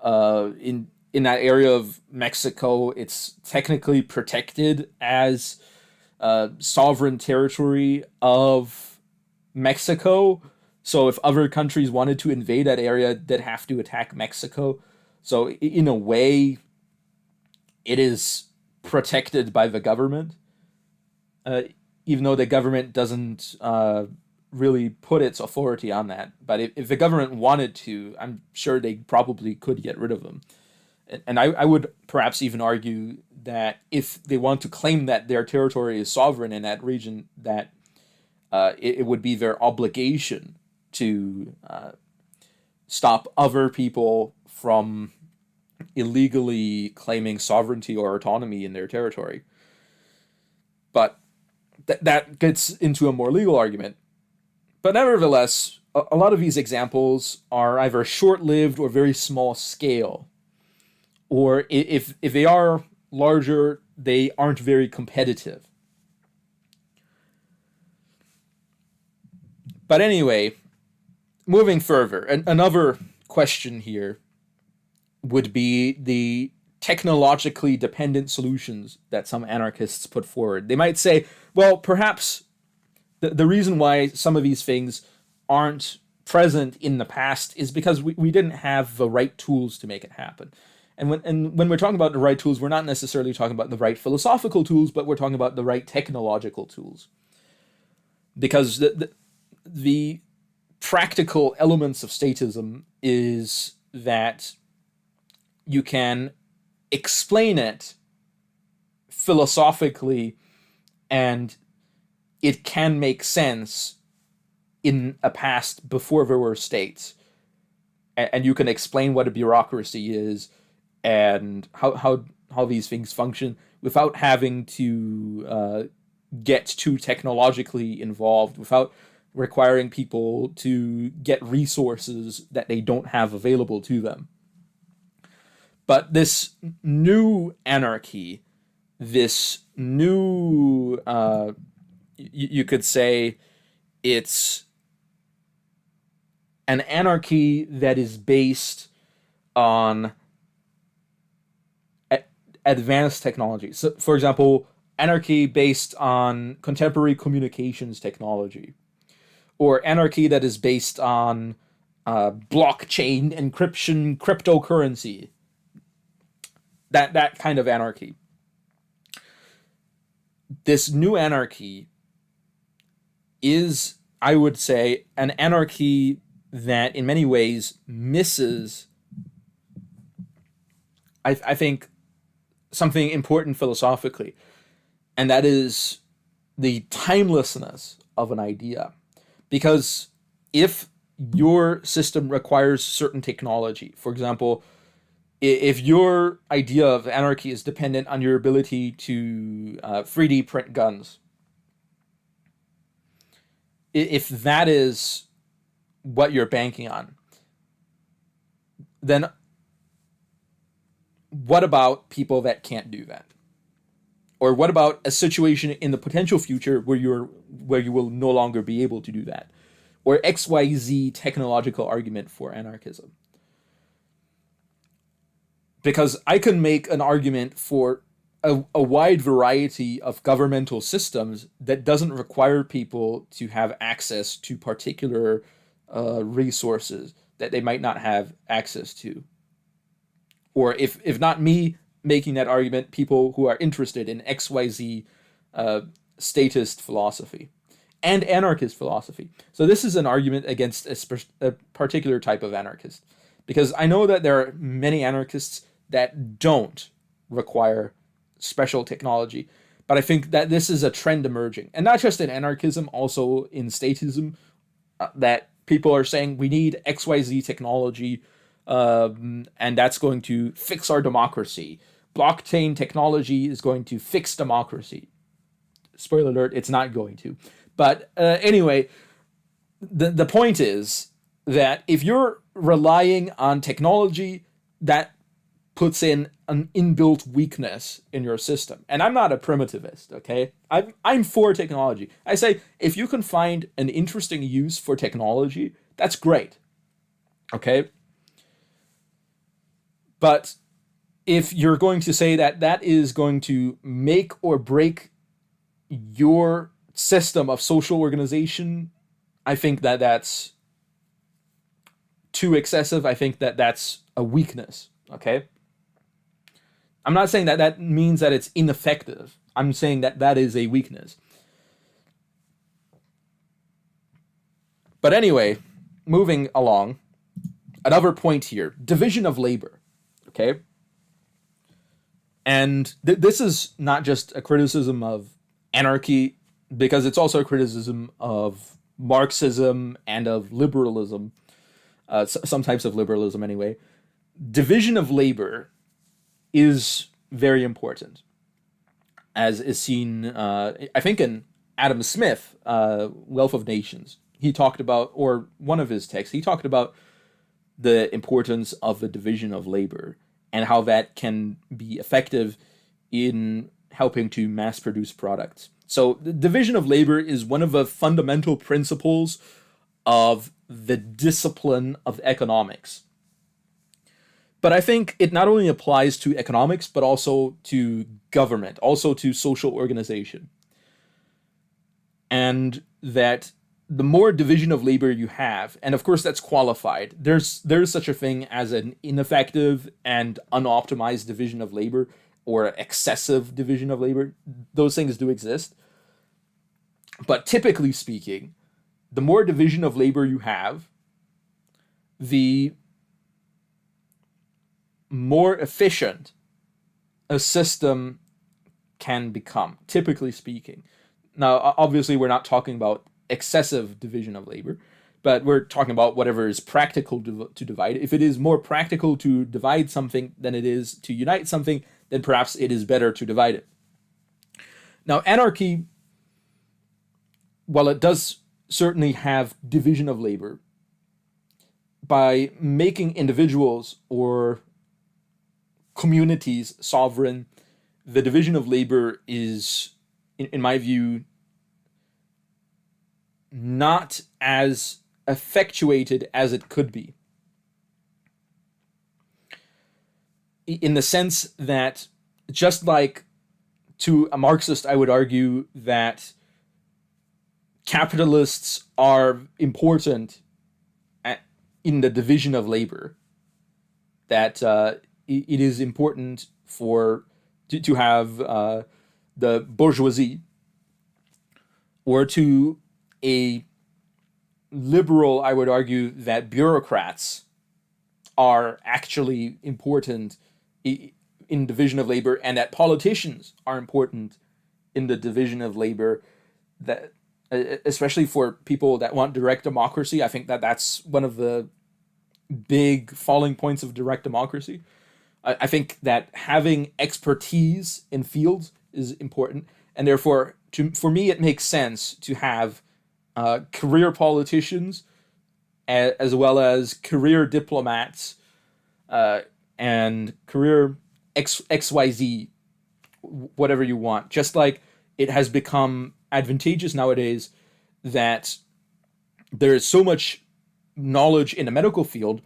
Speaker 1: in that area of Mexico, it's technically protected as sovereign territory of Mexico. So if other countries wanted to invade that area, they'd have to attack Mexico. So in a way, it is protected by the government, uh, even though the government doesn't really put its authority on that. But if the government wanted to, I'm sure they probably could get rid of them. And I would perhaps even argue that if they want to claim that their territory is sovereign in that region, that it would be their obligation to stop other people from illegally claiming sovereignty or autonomy in their territory. But that gets into a more legal argument. But nevertheless, a lot of these examples are either short-lived or very small scale. Or if they are larger, they aren't very competitive. But anyway, moving further, another question here would be the technologically dependent solutions that some anarchists put forward. They might say, well, perhaps the reason why some of these things aren't present in the past is because we didn't have the right tools to make it happen. And when we're talking about the right tools, we're not necessarily talking about the right philosophical tools, but we're talking about the right technological tools. Because the practical elements of statism is that you can explain it philosophically, and it can make sense in a past before there were states. And you can explain what a bureaucracy is and how these things function without having to get too technologically involved, without requiring people to get resources that they don't have available to them. But this new anarchy, this new, you could say it's an anarchy that is based on advanced technology. So, for example, anarchy based on contemporary communications technology, or anarchy that is based on blockchain encryption, cryptocurrency. That kind of anarchy. This new anarchy is, I would say, an anarchy that in many ways misses, I think, something important philosophically, and that is the timelessness of an idea. Because if your system requires certain technology, for example, if your idea of anarchy is dependent on your ability to 3D print guns, if that is what you're banking on, then what about people that can't do that? Or what about a situation in the potential future where you will no longer be able to do that? Or XYZ technological argument for anarchism. Because I can make an argument for a wide variety of governmental systems that doesn't require people to have access to particular resources that they might not have access to. Or if not me making that argument, people who are interested in XYZ statist philosophy and anarchist philosophy. So this is an argument against a particular type of anarchist. Because I know that there are many anarchists that don't require special technology, but I think that this is a trend emerging. And not just in anarchism, also in statism, that people are saying we need XYZ technology, and that's going to fix our democracy. Blockchain technology is going to fix democracy. Spoiler alert, it's not going to. But anyway, the point is that if you're relying on technology, that puts in an inbuilt weakness in your system. And I'm not a primitivist, okay? I'm for technology. I say if you can find an interesting use for technology, that's great, okay? But if you're going to say that that is going to make or break your system of social organization, I think that that's too excessive. I think that that's a weakness, okay? I'm not saying that that means that it's ineffective. I'm saying that that is a weakness. But anyway, moving along, another point here, division of labor, okay? And this is not just a criticism of anarchy, because it's also a criticism of Marxism and of liberalism, some types of liberalism anyway. Division of labor is very important, as is seen, I think, in Adam Smith, Wealth of Nations. He talked about, or one of his texts, he talked about the importance of the division of labor and how that can be effective in helping to mass produce products. So the division of labor is one of the fundamental principles of the discipline of economics. But I think it not only applies to economics, but also to government, also to social organization. And that the more division of labor you have, and of course that's qualified, there's such a thing as an ineffective and unoptimized division of labor, or excessive division of labor. Those things do exist. But typically speaking, the more division of labor you have, the more efficient a system can become, typically speaking. Now, obviously, we're not talking about excessive division of labor, but we're talking about whatever is practical to divide. If it is more practical to divide something than it is to unite something, then perhaps it is better to divide it. Now, anarchy, while it does certainly have division of labor, by making individuals or communities sovereign, the division of labor is, in my view, not as effectuated as it could be. In the sense that, just like to a Marxist, I would argue that capitalists are important in the division of labor, that it is important to have the bourgeoisie, or to a liberal, I would argue that bureaucrats are actually important in division of labor, and that politicians are important in the division of labor, that especially for people that want direct democracy. I think that that's one of the big falling points of direct democracy. I think that having expertise in fields is important, and therefore, for me, it makes sense to have career politicians as well as career diplomats and career XYZ, whatever you want. Just like it has become advantageous nowadays that there is so much knowledge in the medical field,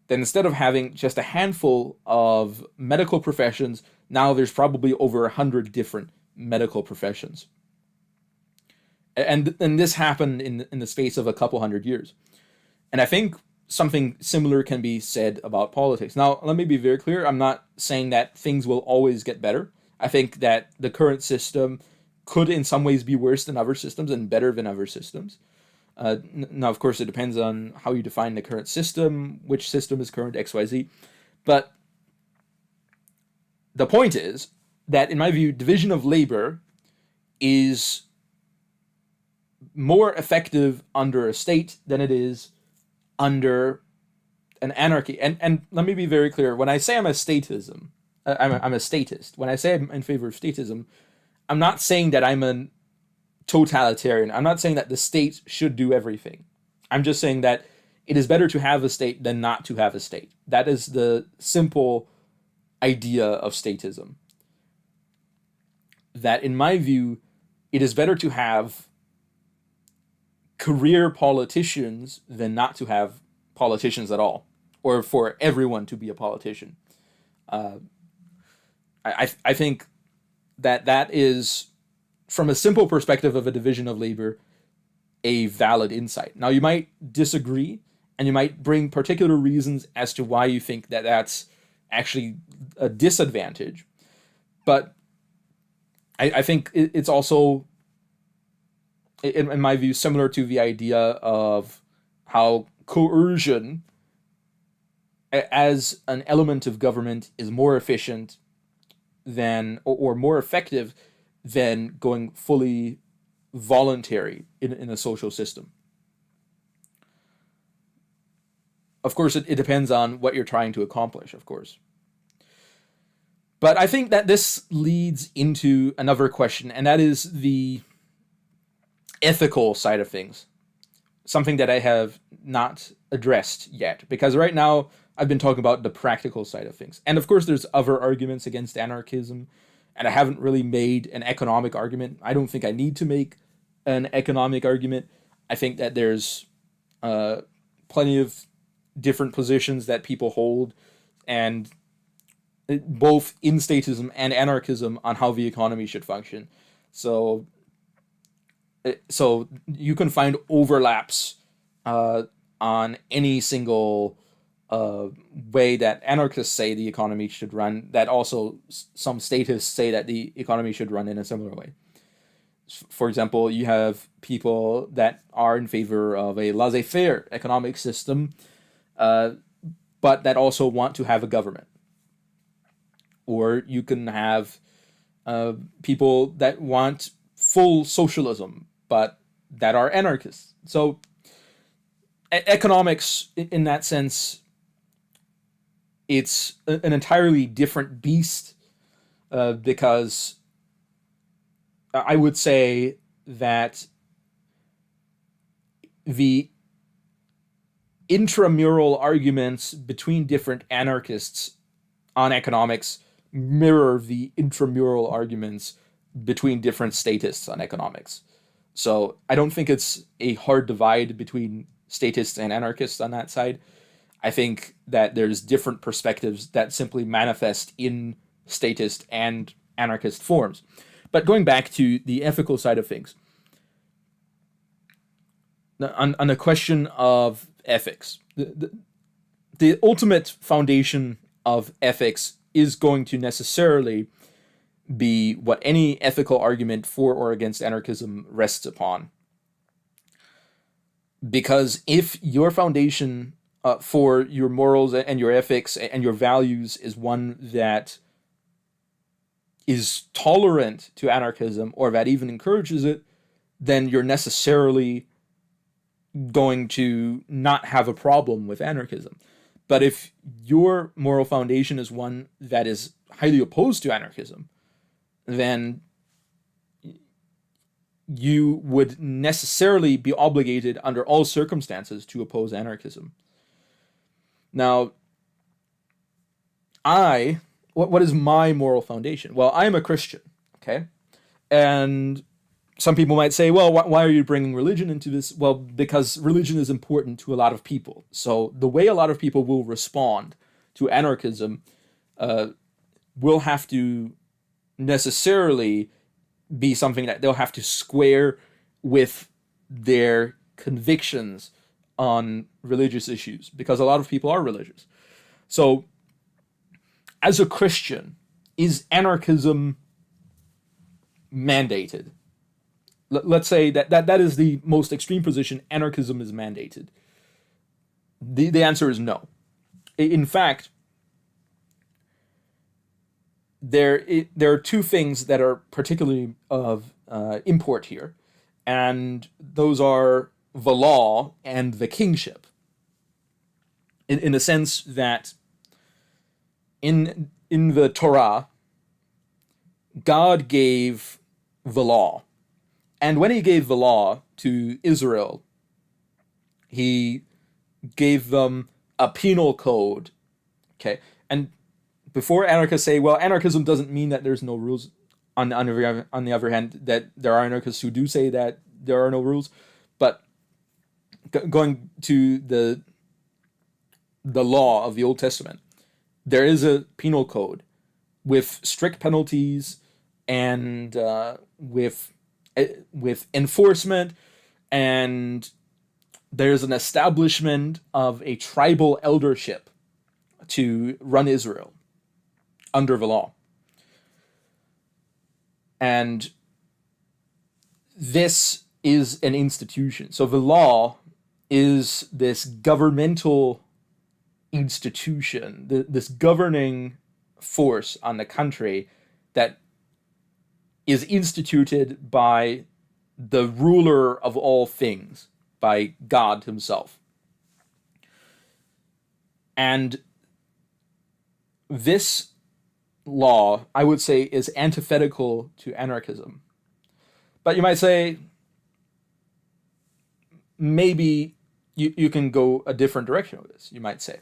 Speaker 1: then instead of having just a handful of medical professions, now there's probably over 100 different medical professions. And this happened in the space of a couple hundred years. And I think something similar can be said about politics. Now, let me be very clear. I'm not saying that things will always get better. I think that the current system could in some ways be worse than other systems and better than other systems. Now, of course, it depends on how you define the current system, which system is current, XYZ. But the point is that, in my view, division of labor is more effective under a state than it is under an anarchy. And let me be very clear. When I say I'm a statist, when I say I'm in favor of statism, I'm not saying that I'm an totalitarian. I'm not saying that the state should do everything. I'm just saying that it is better to have a state than not to have a state. That is the simple idea of statism. That, in my view, it is better to have career politicians than not to have politicians at all, or for everyone to be a politician. I think that that is, from a simple perspective of a division of labor, a valid insight. Now, you might disagree, and you might bring particular reasons as to why you think that that's actually a disadvantage. But I think it's also, in my view, similar to the idea of how coercion as an element of government is more efficient than, or more effective than going fully voluntary in a social system. Of course, it depends on what you're trying to accomplish, of course. But I think that this leads into another question, and that is the ethical side of things. Something that I have not addressed yet, because right now I've been talking about the practical side of things. And of course, there's other arguments against anarchism, and I haven't really made an economic argument. I don't think I need to make an economic argument. I think that there's plenty of different positions that people hold, and both in statism and anarchism, on how the economy should function. So you can find overlaps on any single way that anarchists say the economy should run, that also some statists say that the economy should run in a similar way. For example, you have people that are in favor of a laissez-faire economic system, but that also want to have a government. Or you can have people that want full socialism, but that are anarchists. So economics, in that sense, it's an entirely different beast, because I would say that the intramural arguments between different anarchists on economics mirror the intramural arguments between different statists on economics. So I don't think it's a hard divide between statists and anarchists on that side. I think that there's different perspectives that simply manifest in statist and anarchist forms. But going back to the ethical side of things, on the question of ethics, the ultimate foundation of ethics is going to necessarily be what any ethical argument for or against anarchism rests upon. Because if your foundation for your morals and your ethics and your values is one that is tolerant to anarchism, or that even encourages it, then you're necessarily going to not have a problem with anarchism. But if your moral foundation is one that is highly opposed to anarchism, then you would necessarily be obligated under all circumstances to oppose anarchism. Now, what is my moral foundation? Well, I am a Christian, okay? And some people might say, well, why are you bringing religion into this? Well, because religion is important to a lot of people. So the way a lot of people will respond to anarchism will have to necessarily be something that they'll have to square with their convictions on religious issues, because a lot of people are religious. So as a Christian, is anarchism mandated? Let's say that is the most extreme position. Anarchism is mandated. The answer is no. In fact, there are two things that are particularly of import here, and those are the law and the kingship. In the sense that in the Torah, God gave the law, And when he gave the law to Israel, he gave them a penal code. Okay. And before anarchists say, well, anarchism doesn't mean that there's no rules. On the other hand, that there are anarchists who do say that there are no rules. But going to the law of the Old Testament, there is a penal code with strict penalties and with enforcement, and there's an establishment of a tribal eldership to run Israel under the law. And this is an institution. So the law is this governmental institution, this governing force on the country that is instituted by the ruler of all things, by God himself. And this law, I would say, is antithetical to anarchism. But you might say, maybe you can go a different direction with this, you might say.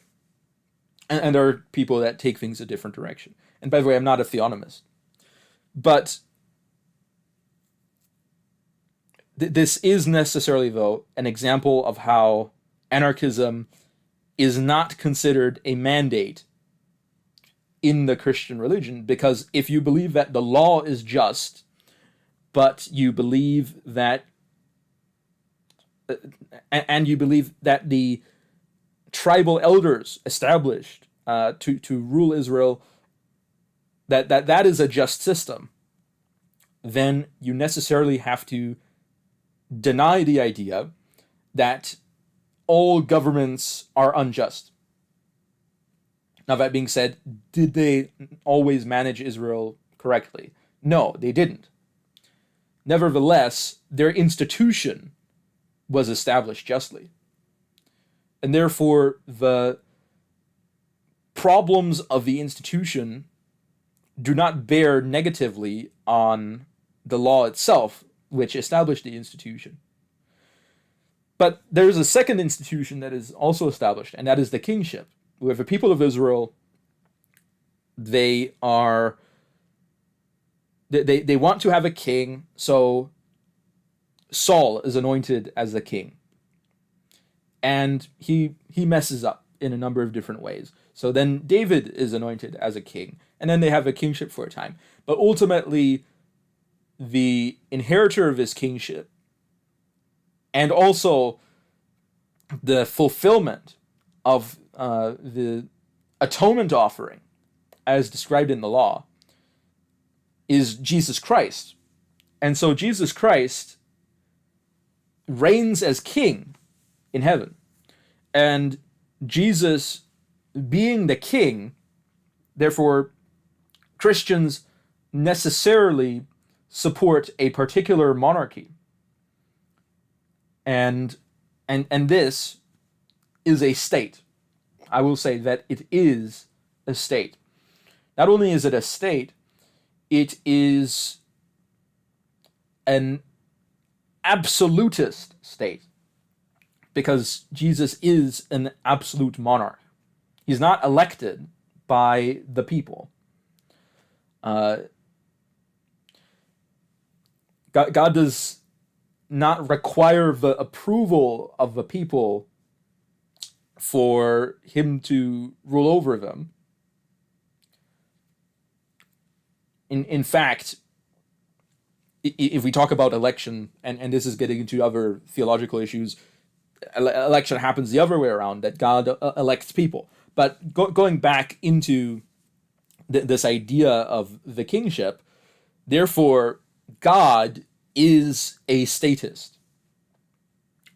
Speaker 1: And there are people that take things a different direction. And by the way, I'm not a theonomist. But this is necessarily, though, an example of how anarchism is not considered a mandate in the Christian religion, because if you believe that the law is just, but you believe that the tribal elders established to rule Israel, that is a just system, then you necessarily have to deny the idea that all governments are unjust. Now, that being said, did they always manage Israel correctly? No, they didn't. Nevertheless, their institution was established justly. And therefore, the problems of the institution do not bear negatively on the law itself, which established the institution. But there's a second institution that is also established, and that is the kingship, where the people of Israel, they want to have a king, so Saul is anointed as the king. And he messes up in a number of different ways. So then David is anointed as a king, and then they have a kingship for a time. But ultimately, the inheritor of his kingship, and also the fulfillment of the atonement offering, as described in the law, is Jesus Christ. And so Jesus Christ reigns as king in heaven. And Jesus being the king, therefore, Christians necessarily support a particular monarchy. And this is a state. I will say that it is a state. Not only is it a state, it is an absolutist state, because Jesus is an absolute monarch. He's not elected by the people. God does not require the approval of the people for him to rule over them. In fact, if we talk about election, and this is getting into other theological issues, election happens the other way around, that God elects people. But going back into this idea of the kingship, therefore, God is a statist.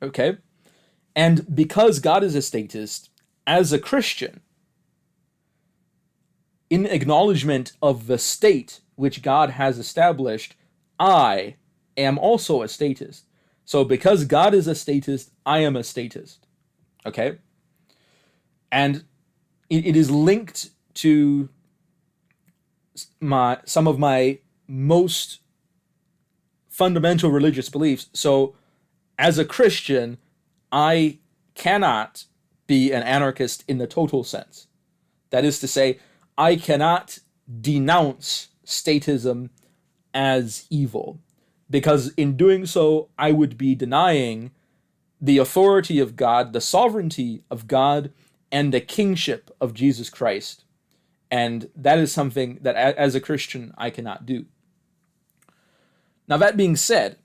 Speaker 1: Okay? And because God is a statist, as a Christian, in acknowledgement of the state which God has established, I am also a statist. So because God is a statist, I am a statist. Okay? And it is linked to some of my most fundamental religious beliefs. So, as a Christian, I cannot be an anarchist in the total sense. That is to say, I cannot denounce statism as evil, because in doing so, I would be denying the authority of God, the sovereignty of God, and the kingship of Jesus Christ. And that is something that, as a Christian, I cannot do. Now, that being said,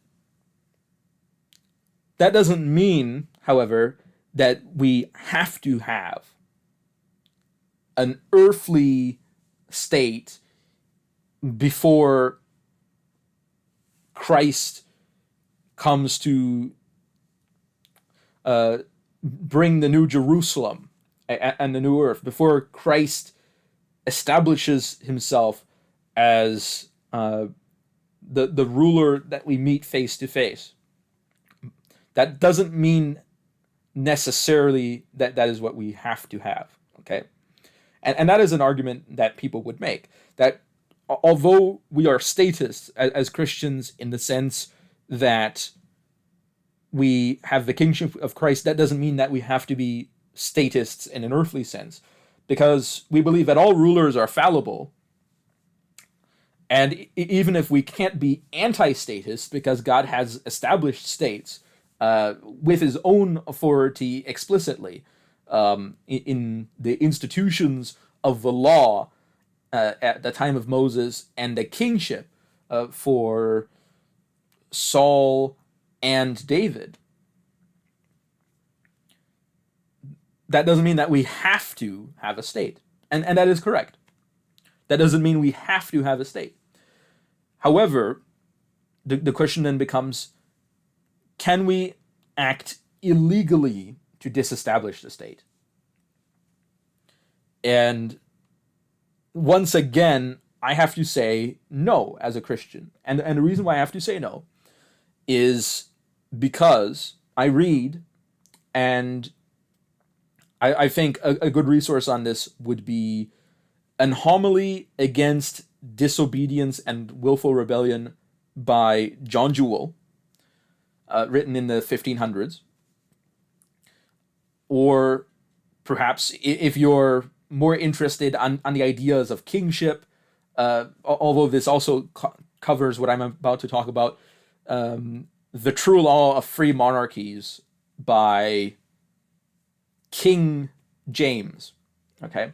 Speaker 1: that doesn't mean, however, that we have to have an earthly state before Christ comes to bring the new Jerusalem and the new earth, before Christ establishes himself as the ruler that we meet face to face. That doesn't mean necessarily that is what we have to have, okay? And that is an argument that people would make, that although we are statists as Christians in the sense that we have the kingship of Christ, that doesn't mean that we have to be statists in an earthly sense, because we believe that all rulers are fallible. And even if we can't be anti-statist, because God has established states with his own authority explicitly in the institutions of the law at the time of Moses, and the kingship for Saul and David, that doesn't mean that we have to have a state. And that is correct. That doesn't mean we have to have a state. However, the question then becomes, can we act illegally to disestablish the state? And once again, I have to say no as a Christian. And the reason why I have to say no is because I read, and I think a good resource on this would be An Homily Against Disobedience and Willful Rebellion by John Jewell, written in the 1500s. Or perhaps, if you're more interested on the ideas of kingship, although this also covers what I'm about to talk about, The True Law of Free Monarchies by King James. Okay?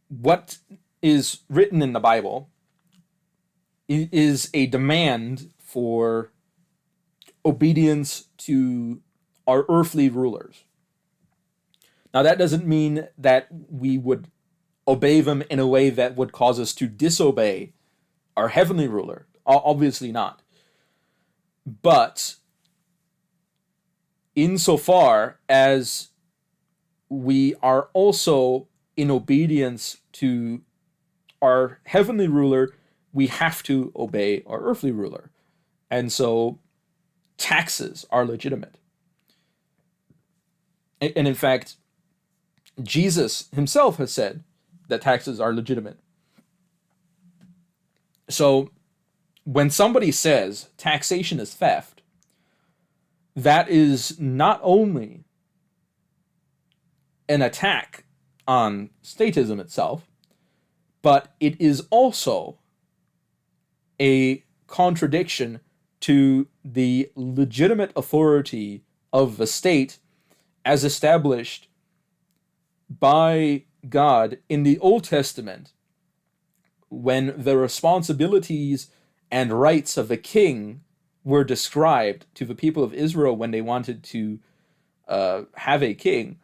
Speaker 1: What is written in the Bible is a demand for obedience to our earthly rulers. Now, that doesn't mean that we would obey them in a way that would cause us to disobey our heavenly ruler. Obviously not. But insofar as we are also in obedience to our heavenly ruler, we have to obey our earthly ruler. And so taxes are legitimate. And in fact, Jesus himself has said that taxes are legitimate. So when somebody says taxation is theft, that is not only an attack on statism itself, but it is also a contradiction to the legitimate authority of the state as established by God in the Old Testament, when the responsibilities and rights of the king were described to the people of Israel when they wanted to have a king,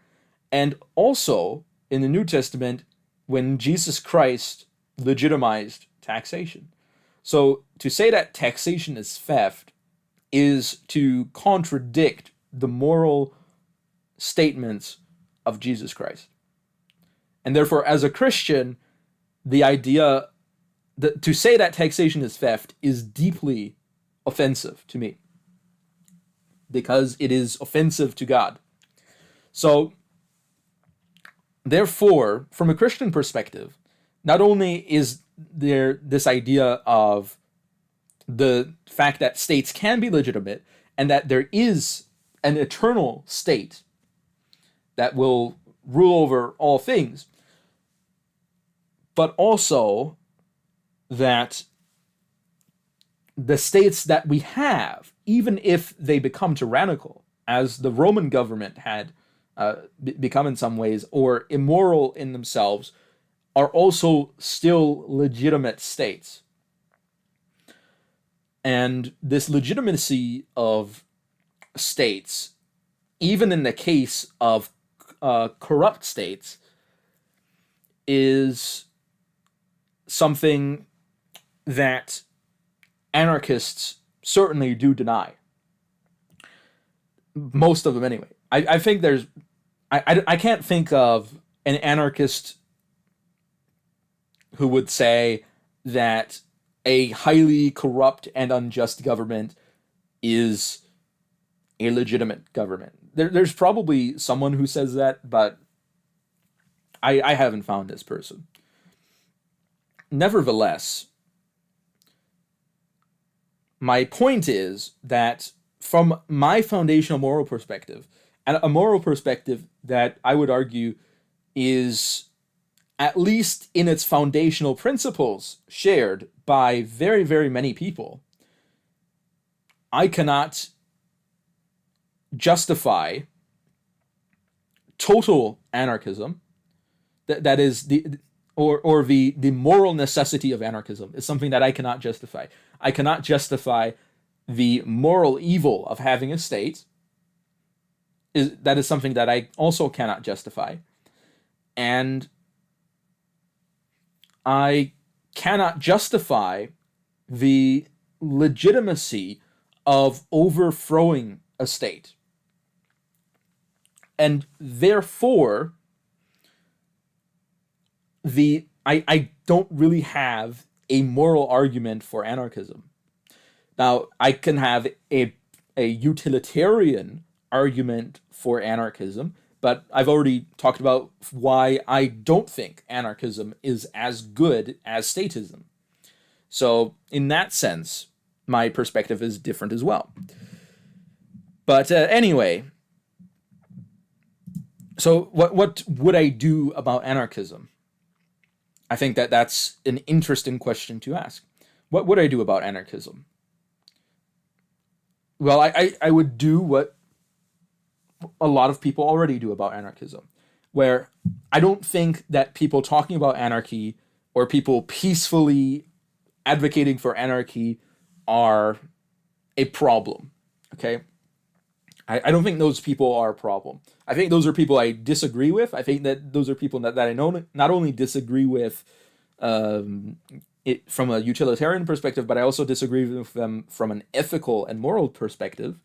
Speaker 1: and also in the New Testament when Jesus Christ legitimized taxation. So to say that taxation is theft is to contradict the moral statements of Jesus Christ. And therefore, as a Christian, the idea that to say that taxation is theft is deeply offensive to me, because it is offensive to God. So, therefore, from a Christian perspective, not only is there this idea of the fact that states can be legitimate and that there is an eternal state that will rule over all things, but also that the states that we have, even if they become tyrannical, as the Roman government had become in some ways, or immoral in themselves, are also still legitimate states. And this legitimacy of states, even in the case of corrupt states, is something that anarchists certainly do deny. Most of them, anyway. I think there's... I can't think of an anarchist who would say that a highly corrupt and unjust government is a legitimate government. There's probably someone who says that, but I haven't found this person. Nevertheless, my point is that from my foundational moral perspective, and a moral perspective that I would argue is, at least in its foundational principles, shared by very, very many people, I cannot justify total anarchism. That is the moral necessity of anarchism is something that I cannot justify. I cannot justify the moral evil of having a state. That is something that I also cannot justify. And I cannot justify the legitimacy of overthrowing a state. And therefore, I don't really have a moral argument for anarchism. Now, I can have a utilitarian argument for anarchism, but I've already talked about why I don't think anarchism is as good as statism. So, in that sense, my perspective is different as well. But anyway, so what would I do about anarchism? I think that's an interesting question to ask. What would I do about anarchism? Well, I would do what a lot of people already do about anarchism, where I don't think that people talking about anarchy or people peacefully advocating for anarchy are a problem, okay? I don't think those people are a problem. I think those are people I disagree with. I think that those are people that I know not only disagree with it from a utilitarian perspective, but I also disagree with them from an ethical and moral perspective.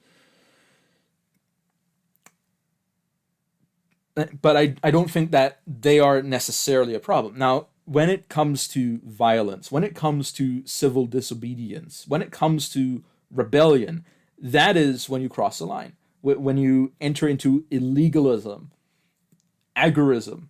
Speaker 1: But I don't think that they are necessarily a problem. Now, when it comes to violence, when it comes to civil disobedience, when it comes to rebellion, that is when you cross the line. When you enter into illegalism, agorism,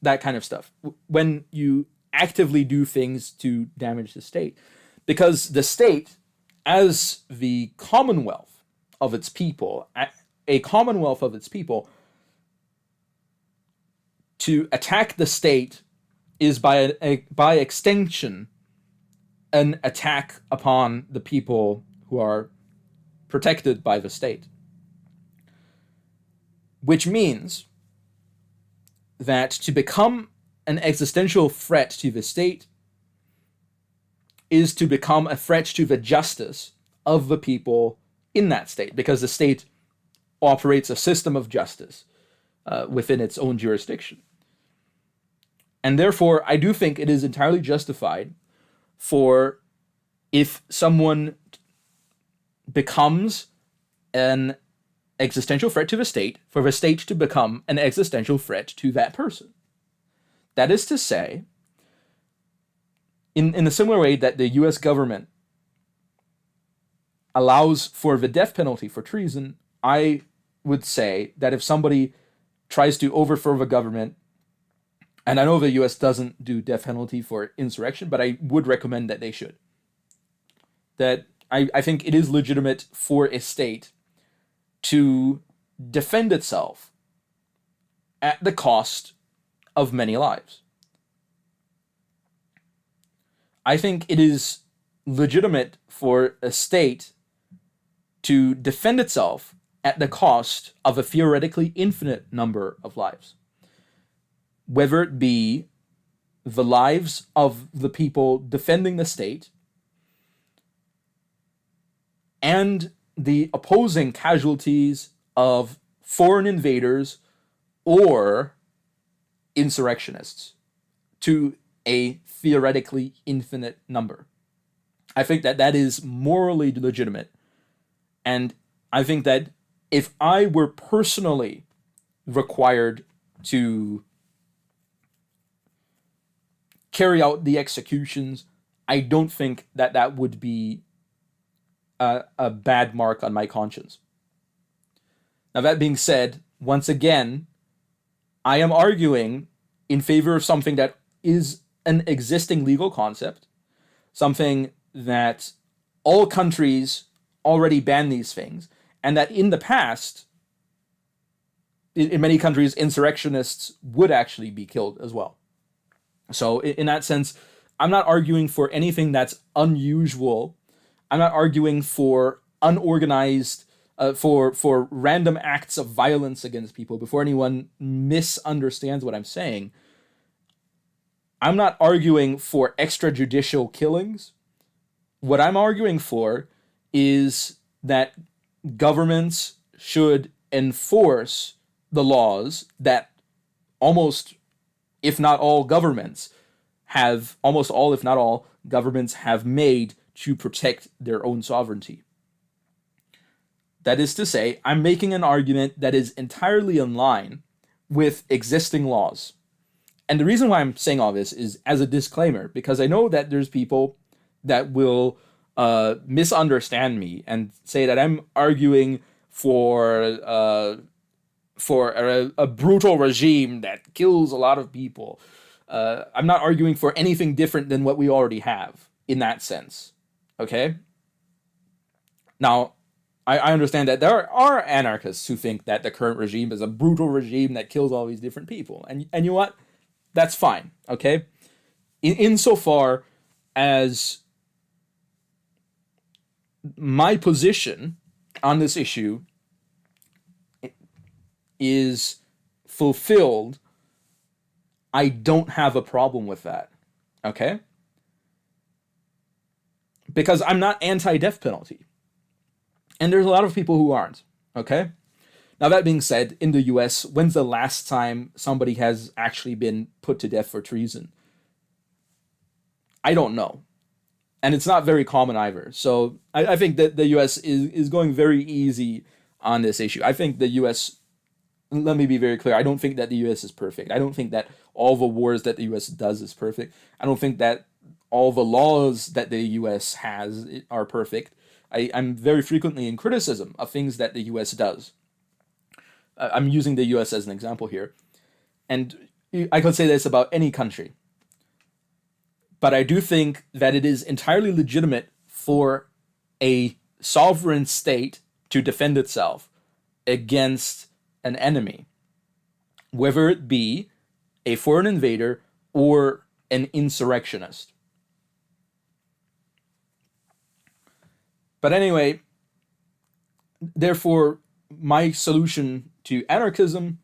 Speaker 1: that kind of stuff. When you actively do things to damage the state. Because the state, as the commonwealth of its people, a commonwealth of its people, to attack the state is by extension an attack upon the people who are protected by the state. Which means that to become an existential threat to the state is to become a threat to the justice of the people in that state, because the state operates a system of justice within its own jurisdiction. And therefore, I do think it is entirely justified for, if someone becomes an existential threat to the state, for the state to become an existential threat to that person. That is to say, in a similar way that the US government allows for the death penalty for treason, I would say that if somebody tries to overthrow the government And I know the US doesn't do death penalty for insurrection, but I would recommend that they should. That I think it is legitimate for a state to defend itself at the cost of many lives. I think it is legitimate for a state to defend itself at the cost of a theoretically infinite number of lives. Whether it be the lives of the people defending the state and the opposing casualties of foreign invaders or insurrectionists to a theoretically infinite number. I think that that is morally legitimate. And I think that if I were personally required to carry out the executions, I don't think that that would be a bad mark on my conscience. Now, that being said, once again, I am arguing in favor of something that is an existing legal concept, something that all countries already ban these things, and that in the past, in many countries, insurrectionists would actually be killed as well. So in that sense, I'm not arguing for anything that's unusual. I'm not arguing for unorganized, for random acts of violence against people. Before anyone misunderstands what I'm saying, I'm not arguing for extrajudicial killings. What I'm arguing for is that governments should enforce the laws that almost, if not all governments have, almost all, if not all governments have made to protect their own sovereignty. That is to say, I'm making an argument that is entirely in line with existing laws. And the reason why I'm saying all this is as a disclaimer, because I know that there's people that will misunderstand me and say that I'm arguing for a brutal regime that kills a lot of people. I'm not arguing for anything different than what we already have in that sense. Okay? Now, I understand that there are anarchists who think that the current regime is a brutal regime that kills all these different people. And you know what? That's fine. Okay? Insofar as my position on this issue is fulfilled, I don't have a problem with that. Okay? Because I'm not anti-death penalty. And there's a lot of people who aren't. Okay? Now, that being said, in the US, when's the last time somebody has actually been put to death for treason? I don't know. And it's not very common either. So I think that the US is going very easy on this issue. I think the US, let me be very clear, I don't think that the US is perfect. I don't think that all the wars that the US does is perfect. I don't think that all the laws that the US has are perfect. I'm very frequently in criticism of things that the US does. I'm using the US as an example here. And I could say this about any country. But I do think that it is entirely legitimate for a sovereign state to defend itself against an enemy, whether it be a foreign invader or an insurrectionist. But anyway, therefore, my solution to anarchism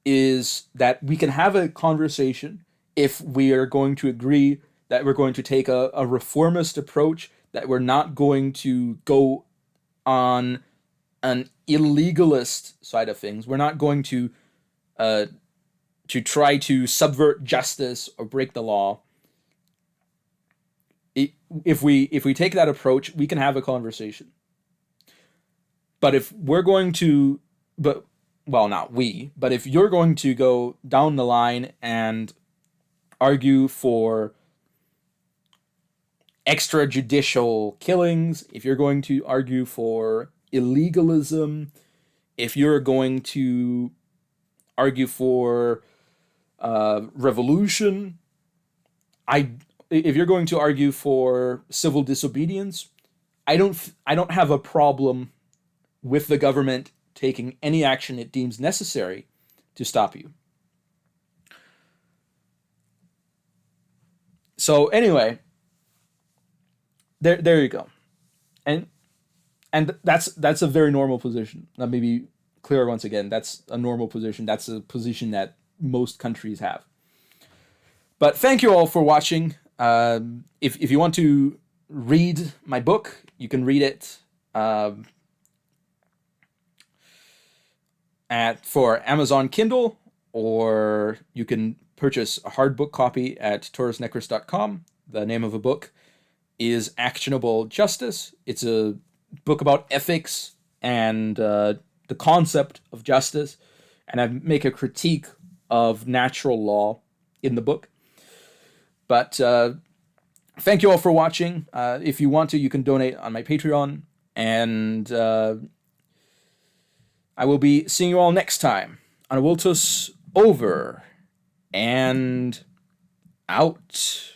Speaker 1: is that we can have a conversation if we are going to agree that we're going to take a reformist approach, that we're not going to go on an illegalist side of things. We're not going to try to subvert justice or break the law. If we take that approach, we can have a conversation. But if we're going to, not we, but if you're going to go down the line and argue for extrajudicial killings, if you're going to argue for illegalism, if you're going to argue for revolution. If you're going to argue for civil disobedience, I don't have a problem with the government taking any action it deems necessary to stop you. So anyway, there you go. And that's a very normal position. Let me be clear once again. That's a normal position. That's a position that most countries have. But thank you all for watching. If you want to read my book, you can read it for Amazon Kindle, or you can purchase a hardbook copy at taurusnecris.com. The name of the book is Actionable Justice. It's a book about ethics and the concept of justice, and I make a critique of natural law in the book. But thank you all for watching. If you want to, you can donate on my Patreon, and I will be seeing you all next time. Anavultus over and out.